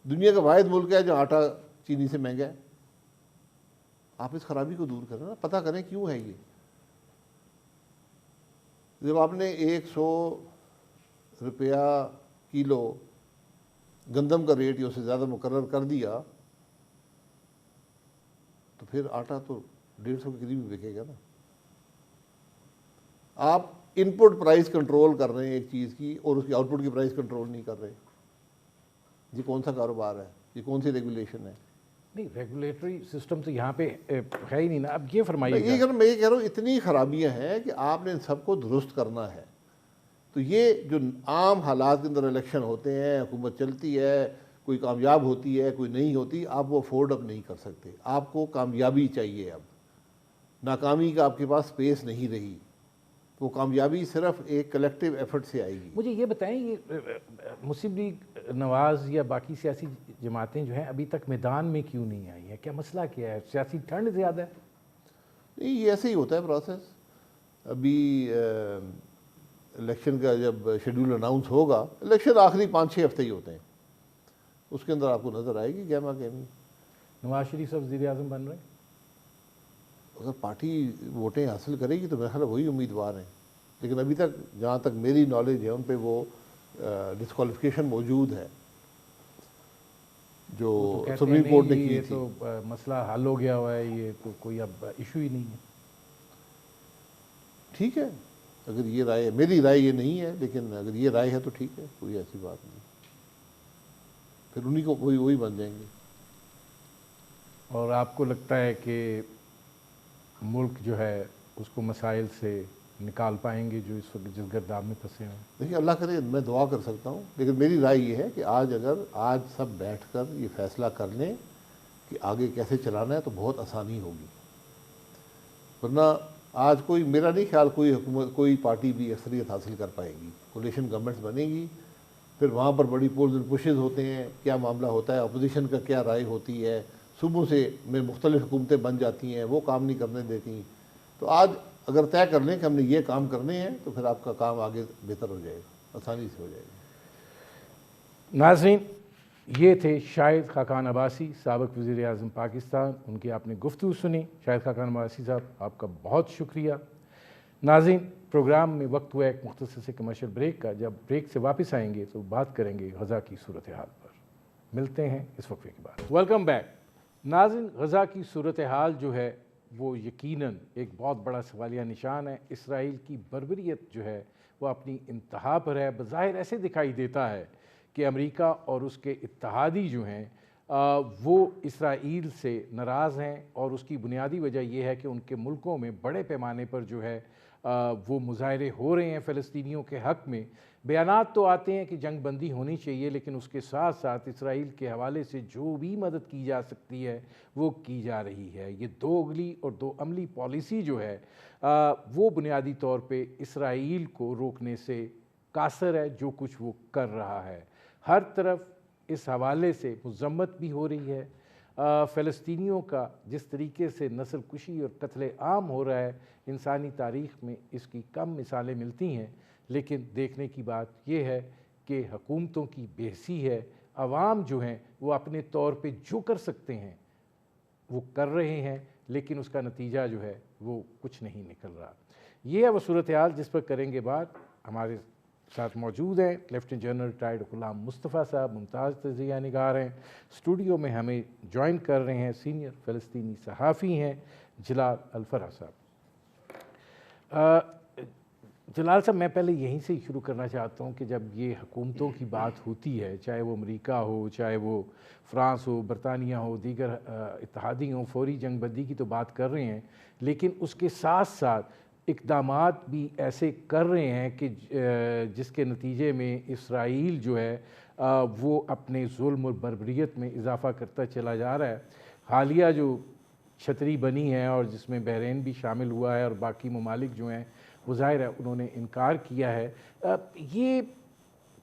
دنیا کا واحد ملک ہے جہاں آٹا چینی سے مہنگا ہے۔ آپ اس خرابی کو دور کریں نا، پتہ کریں کیوں ہے یہ۔ جب آپ نے 100 روپیہ کلو گندم کا ریٹ یا اس سے زیادہ مقرر کر دیا تو پھر آٹا تو 150 کے قریب بکے گا نا۔ آپ ان پٹ پرائز کنٹرول کر رہے ہیں ایک چیز کی اور اس کی آؤٹ پٹ کی پرائز کنٹرول نہیں کر رہے، یہ کون سا کاروبار ہے، یہ کون سی ریگولیشن ہے؟ نہیں، ریگولیٹری سسٹم تو یہاں پہ ہے ہی نہیں نا۔ اب یہ فرمائیے میں یہ کہہ رہا ہوں اتنی خرابیاں ہیں کہ آپ نے ان سب کو درست کرنا ہے۔ تو یہ جو عام حالات کے اندر الیکشن ہوتے ہیں، حکومت چلتی ہے، کوئی کامیاب ہوتی ہے کوئی نہیں ہوتی، آپ وہ افورڈ اب نہیں کر سکتے۔ آپ کو کامیابی چاہیے، اب ناکامی کا آپ کے پاس سپیس نہیں رہی۔ وہ کامیابی صرف ایک کلیکٹیو ایفرٹ سے آئے گی۔ مجھے یہ بتائیں، یہ مسلم لیگ نواز یا باقی سیاسی جماعتیں جو ہیں ابھی تک میدان میں کیوں نہیں آئی ہیں؟ کیا مسئلہ کیا ہے؟ سیاسی ٹھنڈ زیادہ ہے؟ نہیں، یہ ایسے ہی ہوتا ہے پروسیس۔ ابھی الیکشن کا جب شیڈول اناؤنس ہوگا، الیکشن آخری 5-6 ہفتے ہی ہوتے ہیں، اس کے اندر آپ کو نظر آئے گی گہما گہمی۔ نواز شریف صاحب وزیر اعظم بن رہے ہیں؟ اگر پارٹی ووٹیں حاصل کرے گی تو میرا خیال وہی امیدوار ہیں، لیکن ابھی تک جہاں تک میری نالج ہے ان پہ وہ ڈسکوالیفیکیشن موجود ہے جو سپریم کورٹ نے کی یہ تو مسئلہ حل ہو گیا ہوا ہے، یہ تو کوئی اب ایشو ہی نہیں ہے۔ ٹھیک ہے، اگر یہ رائے، میری رائے یہ نہیں ہے، لیکن اگر یہ رائے ہے تو ٹھیک ہے، کوئی ایسی بات نہیں، پھر انہی کو وہی بن جائیں گے۔ اور آپ کو لگتا ہے کہ ملک جو ہے اس کو مسائل سے نکال پائیں گے جو اس وقت جس گرداب میں پھنسے ہیں؟ دیکھیے اللہ کرے، میں دعا کر سکتا ہوں، لیکن میری رائے یہ ہے کہ آج سب بیٹھ کر یہ فیصلہ کر لیں کہ آگے کیسے چلانا ہے تو بہت آسانی ہوگی۔ ورنہ آج میرا نہیں خیال کوئی حکومت، کوئی پارٹی بھی اکثریت حاصل کر پائے گی۔ کولیشن گورنمنٹس بنے گی، پھر وہاں پر بڑی پولز اینڈ پشز ہوتے ہیں، کیا معاملہ ہوتا ہے، اپوزیشن کا کیا رائے ہوتی ہے، صبح سے میں مختلف حکومتیں بن جاتی ہیں، وہ کام نہیں کرنے دیتی. تو آج اگر طے کر لیں کہ ہم نے یہ کام کرنے ہیں تو پھر آپ کا کام آگے بہتر ہو جائے گا، آسانی سے ہو جائے گا. ناظرین، یہ تھے شاہد خاقان عباسی، سابق وزیر اعظم پاکستان. ان کی آپ نے گفتگو سنی. شاہد خاقان عباسی صاحب، آپ کا بہت شکریہ. ناظرین، پروگرام میں وقت ہوا ایک مختصر سے کمرشل بریک کا. جب بریک سے واپس آئیں گے تو بات کریں گے غزہ کی صورتحال پر. ملتے ہیں اس وقفے کے بعد. Welcome back. ناظرین، غزہ کی صورتحال جو ہے وہ یقیناً ایک بہت بڑا سوالیہ نشان ہے. اسرائیل کی بربریت جو ہے وہ اپنی انتہا پر ہے. بظاہر ایسے دکھائی دیتا ہے کہ امریکہ اور اس کے اتحادی جو ہیں وہ اسرائیل سے ناراض ہیں، اور اس کی بنیادی وجہ یہ ہے کہ ان کے ملکوں میں بڑے پیمانے پر جو ہے وہ مظاہرے ہو رہے ہیں فلسطینیوں کے حق میں. بیانات تو آتے ہیں کہ جنگ بندی ہونی چاہیے، لیکن اس کے ساتھ ساتھ اسرائیل کے حوالے سے جو بھی مدد کی جا سکتی ہے وہ کی جا رہی ہے. یہ دو اگلی اور دو عملی پالیسی جو ہے وہ بنیادی طور پہ اسرائیل کو روکنے سے قاصر ہے جو کچھ وہ کر رہا ہے. ہر طرف اس حوالے سے مذمت بھی ہو رہی ہے. فلسطینیوں کا جس طریقے سے نسل کشی اور قتل عام ہو رہا ہے، انسانی تاریخ میں اس کی کم مثالیں ملتی ہیں. لیکن دیکھنے کی بات یہ ہے کہ حکومتوں کی بے حسی ہے. عوام جو ہیں وہ اپنے طور پہ جو کر سکتے ہیں وہ کر رہے ہیں، لیکن اس کا نتیجہ جو ہے وہ کچھ نہیں نکل رہا. یہ ہے وہ صورتحال جس پر کریں گے بات. ہمارے ساتھ موجود ہیں lieutenant general retired Ghulam Mustafa صاحب، ممتاز تجزیہ نگار ہیں. اسٹوڈیو میں ہمیں جوائن کر رہے ہیں سینئر فلسطینی صحافی ہیں جلال الفرح صاحب. جلال صاحب، میں پہلے یہیں سے شروع کرنا چاہتا ہوں کہ جب یہ حکومتوں کی بات ہوتی ہے، چاہے وہ امریکہ ہو، چاہے وہ فرانس ہو، برطانیہ ہو، دیگر اتحادی ہوں، فوری جنگ بندی کی تو بات کر رہے ہیں، لیکن اس کے ساتھ ساتھ اقدامات بھی ایسے کر رہے ہیں کہ جس کے نتیجے میں اسرائیل جو ہے وہ اپنے ظلم اور بربریت میں اضافہ کرتا چلا جا رہا ہے. حالیہ جو چھتری بنی ہے اور جس میں بحرین بھی شامل ہوا ہے اور باقی ممالک جو ہیں وہ ظاہر ہے انہوں نے انکار کیا ہے. یہ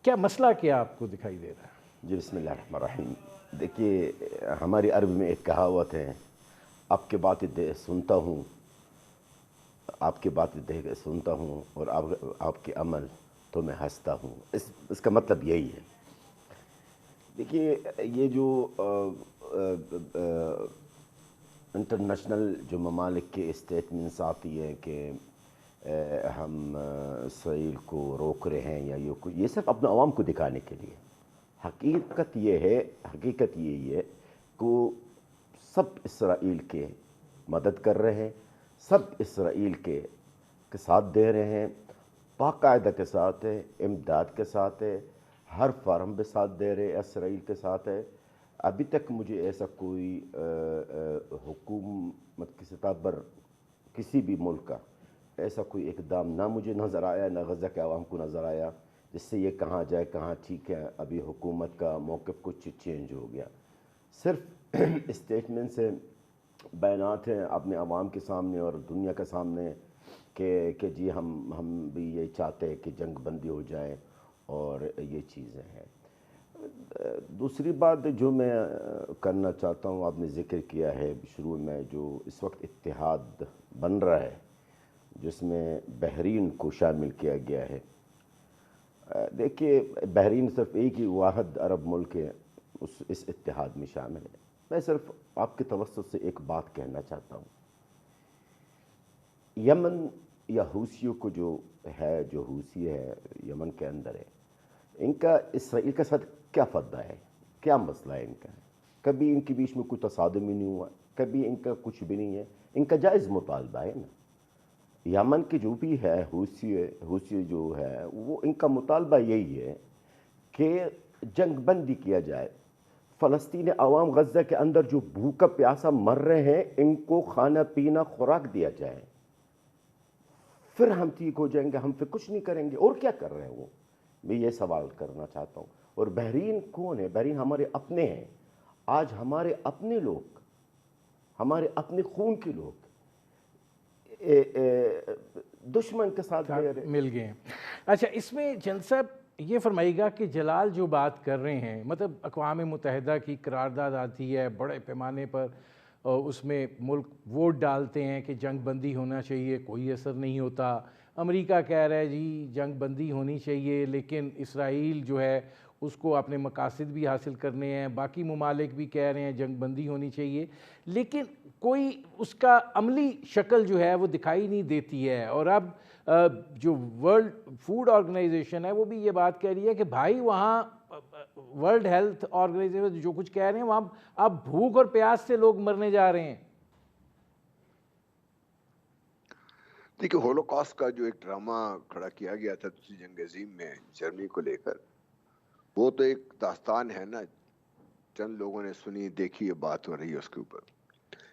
کیا مسئلہ کیا آپ کو دکھائی دے رہا ہے؟ جی، بسم اللہ الرحمن الرحیم. دیکھیے، ہماری عرب میں ایک کہاوت ہے، آپ کی باتیں سنتا ہوں، آپ کی باتیں سنتا ہوں اور آپ کے عمل تو میں ہنستا ہوں. اس کا مطلب یہی ہے. دیکھیے، یہ جو انٹرنیشنل جو ممالک کے اسٹیٹمنٹس آتی ہیں کہ ہم اسرائیل کو روک رہے ہیں یا یہ صرف اپنے عوام کو دکھانے کے لیے. حقیقت یہ ہے کہ سب اسرائیل کے مدد کر رہے ہیں، سب اسرائیل کے ساتھ دے رہے ہیں، باقاعدہ کے ساتھ ہے، امداد کے ساتھ ہے، ہر فارم پہ ساتھ دے رہے ہیں، اسرائیل کے ساتھ ہے. ابھی تک مجھے ایسا کوئی حکومت کی سطح پر کسی بھی ملک کا ایسا کوئی اقدام نہ مجھے نظر آیا، نہ غزہ کے عوام کو نظر آیا جس سے یہ کہاں جائے کہاں ٹھیک ہے ابھی حکومت کا موقف کچھ چینج ہو گیا. صرف اسٹیٹمنٹ سے بیانات ہیں اپنے عوام کے سامنے اور دنیا کے سامنے کہ جی ہم بھی یہ چاہتے ہیں کہ جنگ بندی ہو جائے اور یہ چیزیں ہیں. دوسری بات جو میں کرنا چاہتا ہوں، آپ نے ذکر کیا ہے شروع میں، جو اس وقت اتحاد بن رہا ہے جس میں بحرین کو شامل کیا گیا ہے. دیکھیے، بحرین صرف ایک ہی واحد عرب ملک ہے اس اتحاد میں شامل ہے. میں صرف آپ کے توسط سے ایک بات کہنا چاہتا ہوں. یمن یا حوثیوں کو جو حوثی ہے یمن کے اندر ہے، ان کا اسرائیل کے ساتھ کیا فدہ ہے، کیا مسئلہ ہے ان کا؟ کبھی ان کے بیچ میں کوئی تصادم ہی نہیں ہوا، کبھی ان کا کچھ بھی نہیں ہے. ان کا جائز مطالبہ ہے نا. یمن کی جو بھی ہے حوثی جو ہے وہ ان کا مطالبہ یہی ہے کہ جنگ بندی کیا جائے. فلسطینی عوام غزہ کے اندر جو بھوکا پیاسا مر رہے ہیں ان کو کھانا پینا خوراک دیا جائے، پھر ہم ٹھیک ہو جائیں گے. ہم پھر کچھ نہیں کریں گے. اور کیا کر رہے ہیں وہ؟ میں یہ سوال کرنا چاہتا ہوں. اور بحرین کون ہے؟ بحرین ہمارے اپنے ہیں. آج ہمارے اپنے لوگ، ہمارے اپنے خون کے لوگ دشمن کے ساتھ مل گئے ہیں. اچھا، اس میں جن صاحب یہ فرمائیے گا کہ جلال جو بات کر رہے ہیں، مطلب اقوام متحدہ کی قرارداد آتی ہے بڑے پیمانے پر، اس میں ملک ووٹ ڈالتے ہیں کہ جنگ بندی ہونا چاہیے، کوئی اثر نہیں ہوتا۔ امریکہ کہہ رہا ہے جی جنگ بندی ہونی چاہیے، لیکن اسرائیل جو ہے اس کو اپنے مقاصد بھی حاصل کرنے ہیں، باقی ممالک بھی کہہ رہے ہیں جنگ بندی ہونی چاہیے، لیکن کوئی اس کا عملی شکل جو ہے وہ دکھائی نہیں دیتی ہے۔ اور اب جو ورلڈ فوڈ آرگنائزیشن ہے وہ بھی یہ بات کہہ رہی ہے کہ بھائی وہاں ورلڈ ہیلتھ آرگنائزیشن جو کچھ کہہ رہے ہیں وہاں اب بھوک اور پیاس سے لوگ مرنے جا رہے ہیں۔ دیکھیے ہولوکاسٹ کا جو ایک ڈرامہ کھڑا کیا گیا تھا دوسری جنگ عظیم میں جرمنی کو لے کر، وہ تو ایک داستان ہے نا، چند لوگوں نے سنی دیکھی، یہ بات ہو رہی ہے اس کے اوپر،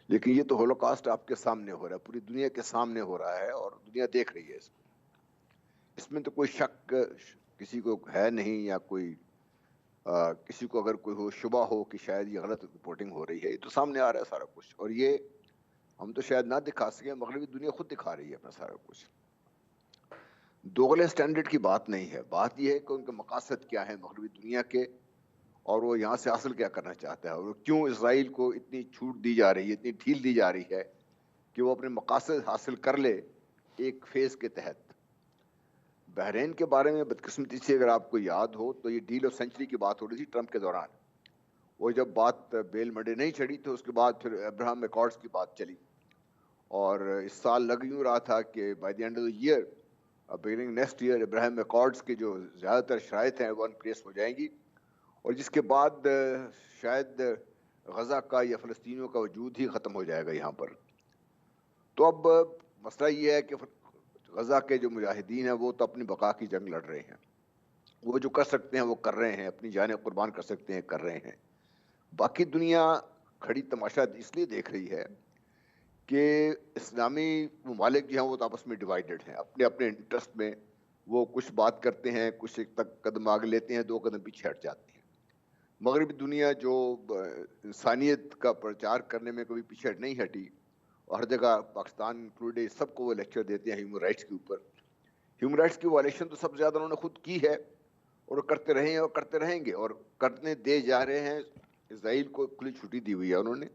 لیکن یہ تو ہولوکاسٹ آپ کے سامنے ہو رہا ہے، پوری دنیا کے سامنے ہو رہا ہے اور دنیا دیکھ رہی ہے اس کو۔ اس میں تو کوئی شک کسی کو ہے نہیں، یا کوئی کسی کو اگر کوئی شبہ ہو کہ شاید یہ غلط رپورٹنگ ہو رہی ہے، یہ تو سامنے آ رہا ہے سارا کچھ، اور یہ ہم تو شاید نہ دکھا سکیں، مغربی دنیا خود دکھا رہی ہے اپنا سارا کچھ۔ دوغلے سٹینڈرڈ کی بات نہیں ہے، بات یہ ہے کہ ان کے مقاصد کیا ہیں مغربی دنیا کے، اور وہ یہاں سے حاصل کیا کرنا چاہتا ہے، اور کیوں اسرائیل کو اتنی چھوٹ دی جا رہی ہے، اتنی ڈھیل دی جا رہی ہے کہ وہ اپنے مقاصد حاصل کر لے ایک فیز کے تحت۔ بحرین کے بارے میں بدقسمتی سے اگر آپ کو یاد ہو تو یہ ڈیل آف سینچری کی بات ہو رہی تھی ٹرمپ کے دوران، وہ جب بات بیل منڈے نہیں چڑھی تو اس کے بعد پھر ابراہم ایکارڈز کی بات چلی، اور اس سال لگ یوں رہا تھا کہ by the end of the year, beginning next year, Abraham Accords کے جو زیادہ تر شرائط ہیں وہ ان پلیس ہو جائیں گی، اور جس کے بعد شاید غزہ کا یا فلسطینیوں کا وجود ہی ختم ہو جائے گا یہاں پر۔ تو اب مسئلہ یہ ہے کہ غزہ کے جو مجاہدین ہیں وہ تو اپنی بقا کی جنگ لڑ رہے ہیں، وہ جو کر سکتے ہیں وہ کر رہے ہیں، اپنی جانیں قربان کر سکتے ہیں کر رہے ہیں۔ باقی دنیا کھڑی تماشا اس لیے دیکھ رہی ہے کہ اسلامی ممالک جو ہیں وہ تو آپس میں ڈیوائیڈڈ ہیں، اپنے اپنے انٹرسٹ میں وہ کچھ بات کرتے ہیں، کچھ ایک تک قدم آگے لیتے ہیں، 2 قدم پیچھے ہٹ جاتے ہیں۔ مغربی دنیا جو انسانیت کا پرچار کرنے میں کبھی پیچھے نہیں ہٹی، اور ہر جگہ پاکستان انکلوڈیڈ سب کو وہ لیکچر دیتے ہیں ہیومن رائٹس کے اوپر۔ ہیومن رائٹس کی وائلیشن تو سب سے زیادہ انہوں نے خود کی ہے، اور کرتے رہے ہیں اور کرتے رہیں گے، اور کرنے دے جا رہے ہیں۔ اسرائیل کو کھلی چھٹی دی ہوئی ہے انہوں نے،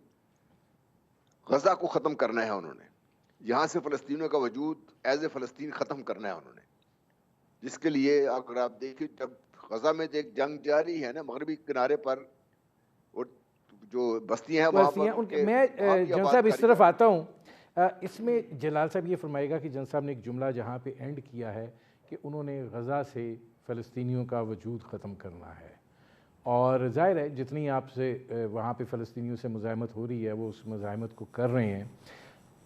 غزہ کو ختم کرنا ہے انہوں نے، یہاں سے فلسطینیوں کا وجود ایز اے فلسطین ختم کرنا ہے انہوں نے، جس کے لیے اگر آپ دیکھیں جب غزہ میں ایک جنگ جاری ہے نا مغربی کنارے پر، اور جو بستیاں ہیں وہاں پر، میں جن صاحب اس طرف آتا ہوں، اس میں جلال صاحب یہ فرمائے گا کہ جن صاحب نے ایک جملہ جہاں پہ اینڈ کیا ہے کہ انہوں نے غزہ سے فلسطینیوں کا وجود ختم کرنا ہے، اور ظاہر ہے جتنی آپ سے وہاں پہ فلسطینیوں سے مزاحمت ہو رہی ہے وہ اس مزاحمت کو کر رہے ہیں۔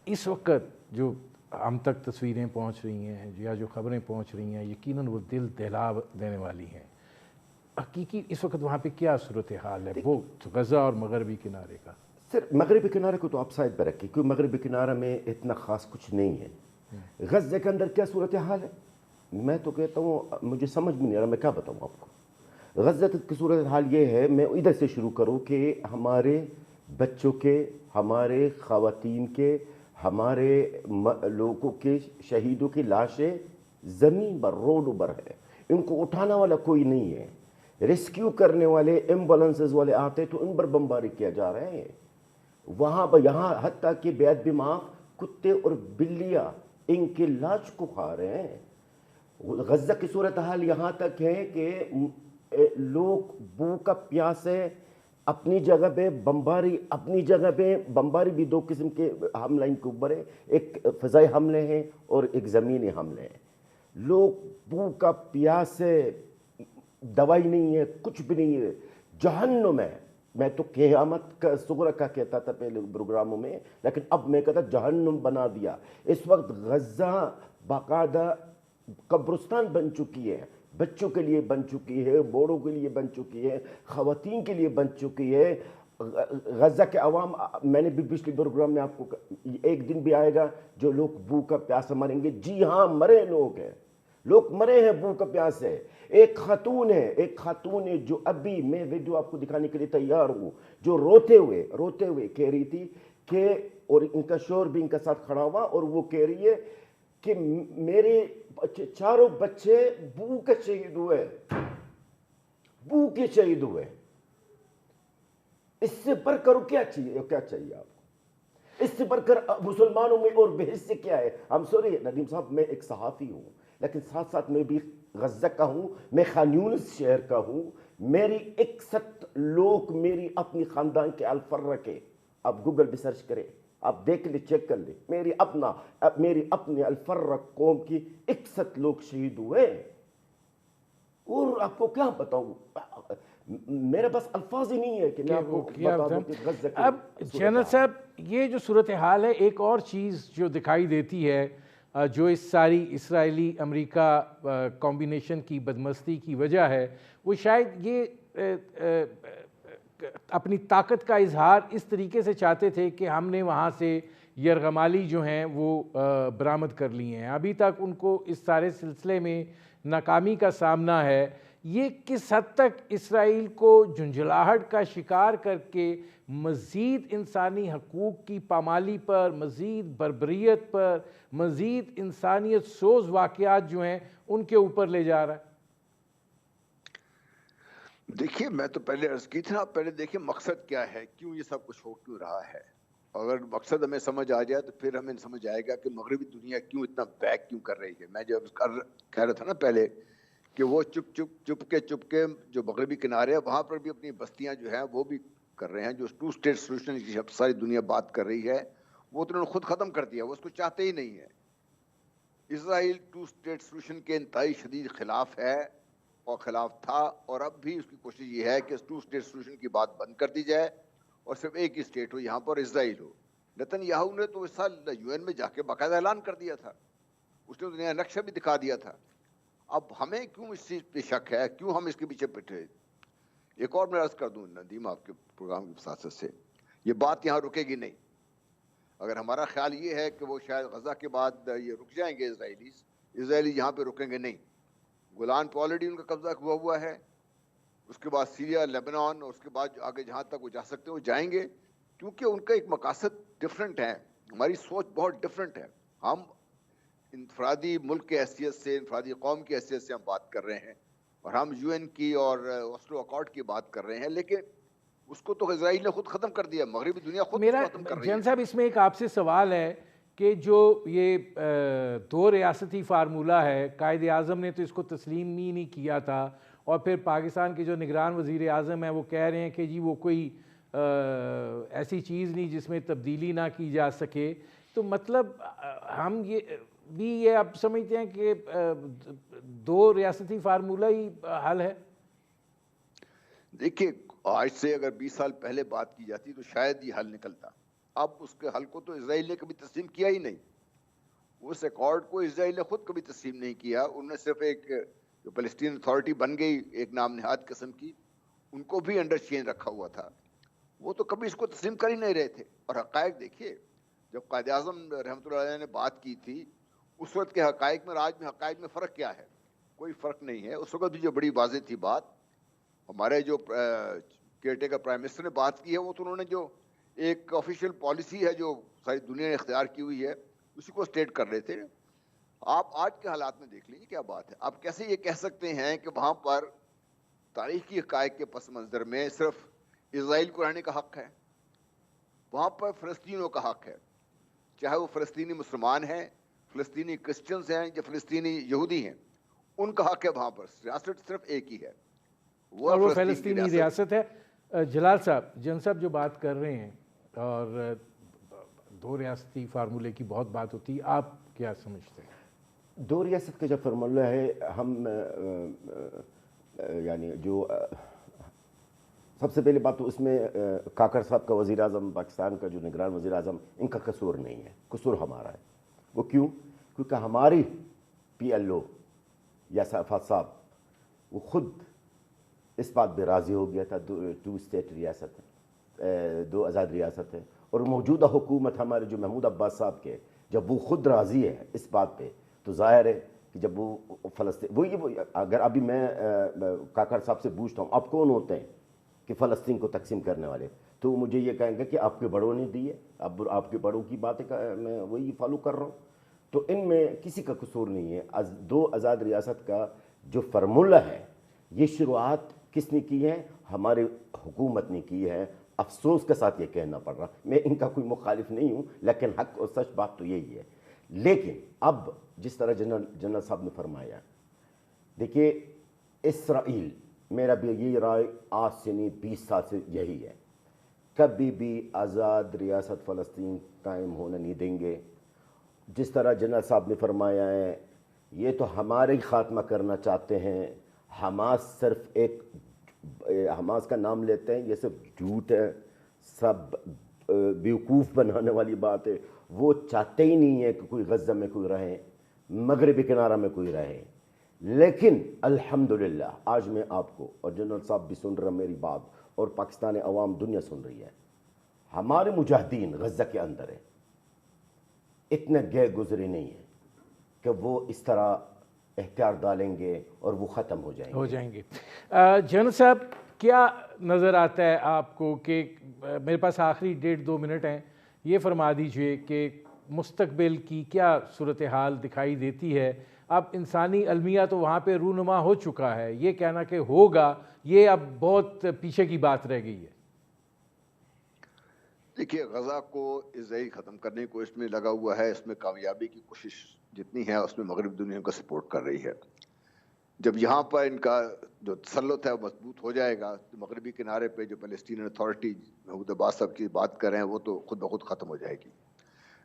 اس وقت جو ہم تک تصویریں پہنچ رہی ہیں یا جو خبریں پہنچ رہی ہیں یقیناً وہ دل دہلا دینے والی ہیں۔ حقیقی اس وقت وہاں پہ کیا صورتحال ہے وہ غزہ اور مغربی کنارے کا؟ سر مغربی کنارے کو تو آپ سائڈ پہ رکھیں، کیونکہ مغربی کنارہ میں اتنا خاص کچھ نہیں ہے۔ غزہ کے اندر کیا صورتحال ہے میں تو کہتا ہوں مجھے سمجھ میں نہیں آ رہا، میں کیا بتاؤں آپ کو۔ غزہ کی صورتحال یہ ہے، میں ادھر سے شروع کروں کہ ہمارے بچوں کے، ہمارے خواتین کے، ہمارے لوگوں کے، شہیدوں کی لاشیں زمین پر روڈوں پر ہے، ان کو اٹھانا والا کوئی نہیں ہے، ریسکیو کرنے والے ایمبولنسز والے آتے تو ان پر بمباری کیا جا رہے ہیں وہاں پر، یہاں حتیٰ کہ بیعت بھی معاف، کتے اور بلیاں ان کی لاش کو کھا رہے ہیں۔ غزہ کی صورتحال یہاں تک ہے کہ لوگ بھوکا پیاسے اپنی جگہ پہ بمباری، اپنی جگہ پہ بمباری بھی 2 قسم کے حملہ ان کے اوپر ہے، ایک فضائی حملے ہیں اور ایک زمینی حملے ہیں۔ لوگ بھوکا پیاسے، دوائی نہیں ہے، کچھ بھی نہیں ہے، جہنم ہے۔ میں تو قیامت کا صغرا کا کہتا تھا پہلے پروگراموں میں، لیکن اب میں کہتا جہنم بنا دیا۔ اس وقت غزہ باقاعدہ قبرستان بن چکی ہے، بچوں کے لیے بن چکی ہے، بوڑھوں کے لیے بن چکی ہے، خواتین کے لیے بن چکی ہے۔ غزہ کے عوام، میں نے بھی پچھلے پروگرام میں آپ کو، ایک دن بھی آئے گا جو لوگ بھوکا پیاسا مریں گے۔ جی ہاں، مرے لوگ ہیں، لوگ مرے ہیں بھوکا پیاسے۔ ایک خاتون ہے جو ابھی میں ویڈیو آپ کو دکھانے کے لیے تیار ہوں، جو روتے ہوئے کہہ رہی تھی کہ، اور ان کا شوہر بھی ان کا ساتھ کھڑا ہوا، اور وہ کہہ رہی ہے کہ میرے چاروں بچے بھوک کے شہید ہوئے، بھوک کے شہید ہوئے، اس سے بڑھ کر کیا چاہیے آپ کو؟ اس سے بڑھ کر مسلمانوں میں اور بحث کیا ہے؟ ہم سوری ندیم صاحب، میں ایک صحافی ہوں، لیکن ساتھ ساتھ میں بھی غزہ کا ہوں، میں خان یونس شہر کا ہوں، میری 61 لوگ میری اپنی خاندان کے الفرق کے، آپ گوگل پہ سرچ کریں، آپ دیکھ لیں، چیک کر لیں، میری اپنے الفرق قوم کی 61 لوگ شہید ہوئے، اور آپ کو کیا بتاؤں، میرے پاس الفاظ ہی نہیں ہے کہ میں آپ کو بتا دوں کہ غزہ کی اب جنرل صاحب یہ جو صورتحال ہے، ایک اور چیز جو دکھائی دیتی ہے جو اس ساری اسرائیلی امریکہ کمبینیشن کی بدمستی کی وجہ ہے، وہ شاید یہ اپنی طاقت کا اظہار اس طریقے سے چاہتے تھے کہ ہم نے وہاں سے یرغمالی جو ہیں وہ برآمد کر لی ہیں، ابھی تک ان کو اس سارے سلسلے میں ناکامی کا سامنا ہے۔ یہ کس حد تک اسرائیل کو جھنجھلاہٹ کا شکار کر کے مزید انسانی حقوق کی پامالی پر، مزید بربریت پر، مزید انسانیت سوز واقعات جو ہیں ان کے اوپر لے جا رہا ہے؟ دیکھیے میں تو پہلے عرض کی تھی نا، پہلے دیکھیے مقصد کیا ہے، کیوں یہ سب کچھ ہو کیوں رہا ہے۔ اگر مقصد ہمیں سمجھ آ جائے تو پھر ہمیں سمجھ آئے گا کہ مغربی دنیا کیوں اتنا بیک کیوں کر رہی ہے۔ میں جو کہہ رہا تھا نا پہلے کہ وہ چپ کے جو مغربی کنارے ہیں وہاں پر بھی اپنی بستیاں جو ہیں وہ بھی کر رہے ہیں، جو 2 اسٹیٹ سولوشن کی ساری دنیا بات کر رہی ہے وہ تو انہوں نے خود ختم کر دیا، وہ اس کو چاہتے ہی نہیں ہے۔ اسرائیل 2 اسٹیٹ سولوشن کے انتہائی شدید خلاف ہے اور خلاف تھا، اور اب بھی اس کی کوشش یہ ہے کہ 2 اسٹیٹ سولوشن کی بات بند کر دی جائے اور صرف ایک ہی اسٹیٹ ہو، یہاں پر اسرائیل ہو۔ نتن یاہو نے تو اس سال UN میں جا کے باقاعدہ اعلان کر دیا تھا، اس نے دنیا نقشہ بھی دکھا دیا تھا۔ اب ہمیں کیوں اس چیز پہ شک ہے، کیوں ہم اس کے پیچھے پٹے؟ ایک اور میں عرض کر دوں ندیم آپ کے پروگرام کی وساطت سے، یہ بات یہاں رکے گی نہیں۔ اگر ہمارا خیال یہ ہے کہ وہ شاید غزہ کے بعد یہ رک جائیں گے اسرائیلی یہاں پہ رکیں گے نہیں۔ گولان پہ آلریڈی ان کا قبضہ ہوا ہے، اس کے بعد سیریا، لیبنان، اور اس کے بعد آگے جہاں تک وہ جا سکتے ہیں وہ جائیں گے، کیونکہ ان کا ایک مقاصد ڈفرینٹ ہے، ہماری سوچ بہت ڈفرینٹ ہے۔ ہم انفرادی ملک کی حیثیت سے، انفرادی قوم کی حیثیت سے ہم بات کر رہے ہیں، اور ہم UN کی اور اوسلو اکارڈ کی بات کر رہے ہیں، لیکن اس کو تو اسرائیل نے خود ختم کر دیا، مغربی دنیا خود میرا ختم کر رہی جن ہے۔ صاحب اس میں ایک آپ سے سوال ہے کہ جو یہ 2 ریاستی فارمولہ ہے، قائد اعظم نے تو اس کو تسلیم ہی نہیں کیا تھا، اور پھر پاکستان کے جو نگران وزیر اعظم ہیں وہ کہہ رہے ہیں کہ جی وہ کوئی ایسی چیز نہیں جس میں تبدیلی نہ کی جا سکے، تو مطلب ہم یہ اب سمجھتے ہیں کہ 2 ریاستی فارمولہ ہی حل ہے؟ دیکھیے آج سے اگر 20 سال پہلے بات کی جاتی تو شاید یہ حل نکلتا، اب اس کے حل کو تو اسرائیل نے کبھی تسلیم کیا ہی نہیں، اس ایکارڈ کو اسرائیل نے خود کبھی تسلیم نہیں کیا۔ انہوں نے صرف ایک جو فلسطین اتھارٹی بن گئی ایک نام نہاد قسم کی، ان کو بھی انڈر چین رکھا ہوا تھا، وہ تو کبھی اس کو تسلیم کر ہی نہیں رہے تھے۔ اور حقائق دیکھیے، جب قائد اعظم رحمۃ اللہ علیہ نے بات کی تھی اس وقت کے حقائق میں اور آج میں حقائق میں فرق کیا ہے؟ کوئی فرق نہیں ہے۔ اس وقت بھی جو بڑی واضح تھی بات، ہمارے جو کیئر ٹیکر پرائم منسٹر نے بات کی ہے، وہ تو انہوں نے جو ایک آفیشیل پالیسی ہے جو ساری دنیا نے اختیار کی ہوئی ہے اسی کو اسٹیٹ کر رہے تھے۔ آپ آج کے حالات میں دیکھ لیجیے کیا بات ہے، آپ کیسے یہ کہہ سکتے ہیں کہ وہاں پر تاریخی حقائق کے پس منظر میں صرف اسرائیل کو رہنے کا حق ہے، وہاں پر فلسطینیوں کا حق ہے، چاہے وہ فلسطینی مسلمان ہیں، فلسطینی کرسچنز ہیں یا فلسطینی یہودی ہیں، ان کا حق ہے وہاں پر۔ ریاست صرف ایک ہی ہے، اور وہ فلسطینی ریاست ہے۔ جلال صاحب، جن صاحب جو بات کر رہے ہیں اور 2 ریاستی فارمولے کی بہت بات ہوتی ہے، آپ کیا سمجھتے ہیں؟ 2 ریاست کا جو فارمولہ ہے، ہم یعنی جو سب سے پہلے بات تو اس میں کاکڑ صاحب کا وزیر اعظم پاکستان کا جو نگران وزیر اعظم، ان کا قصور نہیں ہے، قصور ہمارا ہے۔ وہ کیوں؟ کیونکہ ہماری PLO یا صفات صاحب وہ خود اس بات پہ راضی ہو گیا تھا 2 اسٹیٹ ریاست ہے، 2 آزاد ریاست ہے، اور موجودہ حکومت ہمارے جو محمود عباس صاحب کے، جب وہ خود راضی ہے اس بات پہ تو ظاہر ہے کہ جب وہ فلسطین اگر ابھی میں کاکڑ صاحب سے پوچھتا ہوں آپ کون ہوتے ہیں کہ فلسطین کو تقسیم کرنے والے، تو مجھے یہ کہیں گے کہ آپ کے بڑوں نے دی ہے، اب آپ کے بڑوں کی باتیں میں وہی فالو کر رہا ہوں۔ تو ان میں کسی کا قصور نہیں ہے. دو آزاد ریاست کا جو فارمولہ ہے یہ شروعات کس نے کی ہے؟ ہماری حکومت نے کی ہے. افسوس کے ساتھ یہ کہنا پڑ رہا، میں ان کا کوئی مخالف نہیں ہوں، لیکن حق اور سچ بات تو یہی ہے. لیکن اب جس طرح جنرل صاحب نے فرمایا، دیکھیے اسرائیل، میرا بھی یہی رائے آج سے نہیں 20 سال سے یہی ہے، کبھی بھی آزاد ریاست فلسطین قائم ہونے نہیں دیں گے. جس طرح جنرل صاحب نے فرمایا ہے یہ تو ہمارے ہی خاتمہ کرنا چاہتے ہیں. حماس صرف ایک حماس کا نام لیتے ہیں، یہ صرف جھوٹ ہے، سب بیوقوف بنانے والی بات ہے. وہ چاہتے ہی نہیں ہے کہ کوئی غزہ میں کوئی رہے، مغربی کنارہ میں کوئی رہے. لیکن الحمدللہ آج میں آپ کو اور جنرل صاحب بھی سن رہے ہیں میری بات، اور پاکستانی عوام دنیا سن رہی ہے، ہمارے مجاہدین غزہ کے اندر ہیں، اتنے گئے گزرے نہیں ہیں کہ وہ اس طرح احتیاط ڈالیں گے اور وہ ختم ہو جائیں گے. جنرل صاحب کیا نظر آتا ہے آپ کو کہ میرے پاس آخری 1.5-2 منٹ ہیں، یہ فرما دیجئے کہ مستقبل کی کیا صورتحال دکھائی دیتی ہے؟ اب انسانی المیہ تو وہاں پہ رونما ہو چکا ہے، یہ کہنا کہ ہوگا یہ اب بہت پیچھے کی بات رہ گئی ہے. دیکھیے غزہ کو اسرائیل ختم کرنے کو اس میں لگا ہوا ہے، اس میں کامیابی کی کوشش جتنی ہے اس میں مغرب دنیا کو سپورٹ کر رہی ہے. جب یہاں پر ان کا جو تسلط ہے وہ مضبوط ہو جائے گا تو مغربی کنارے پہ جو فلسطین اتھارٹی محمود عباس صاحب کی بات کر رہے ہیں وہ تو خود بخود ختم ہو جائے گی.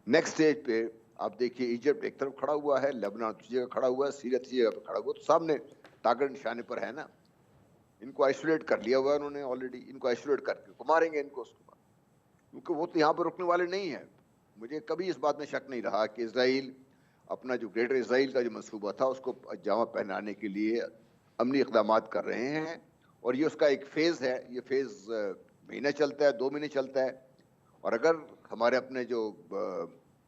نیکسٹ سٹیج پہ آپ دیکھیے ایجپٹ ایک طرف کھڑا ہوا ہے، لیبنان دوسری جگہ کھڑا ہوا ہے، سیریا تیسری جگہ پہ کھڑا ہوا ہے، تو سامنے ٹارگٹ نشانے پر ہے نا. ان کو آئسولیٹ کر لیا ہوا ہے انہوں نے آلریڈی، ان کو آئسولیٹ کر کے ماریں گے ان کو اس کے بعد، کیونکہ وہ تو یہاں پر رکنے والے نہیں ہیں. مجھے کبھی اس بات میں شک نہیں رہا کہ اسرائیل اپنا جو گریٹر اسرائیل کا جو منصوبہ تھا اس کو جامع پہنانے کے لیے عملی اقدامات کر رہے ہیں، اور یہ اس کا ایک فیز ہے. یہ فیز مہینہ چلتا ہے، 2 مہینے چلتا ہے، اور اگر ہمارے اپنے جو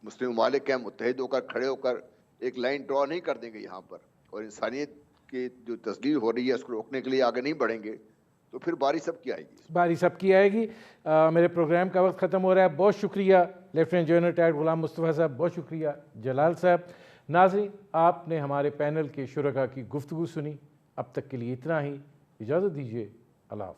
مسلم ممالک ہیں متحد ہو کر کھڑے ہو کر ایک لائن ڈرا نہیں کر دیں گے یہاں پر، اور انسانیت کی جو تسلیل ہو رہی ہے اس کو روکنے کے لیے آگے نہیں بڑھیں گے، تو پھر باری سب کی آئے گی. باری سب کی آئے گی. میرے پروگرام کا وقت ختم ہو رہا ہے. بہت شکریہ lieutenant general retired Ghulam Mustafa صاحب، بہت شکریہ جلال صاحب. ناظرین آپ نے ہمارے پینل کے شرکاء کی گفتگو سنی، اب تک کے لیے اتنا ہی، اجازت دیجیے، اللہ حافظ.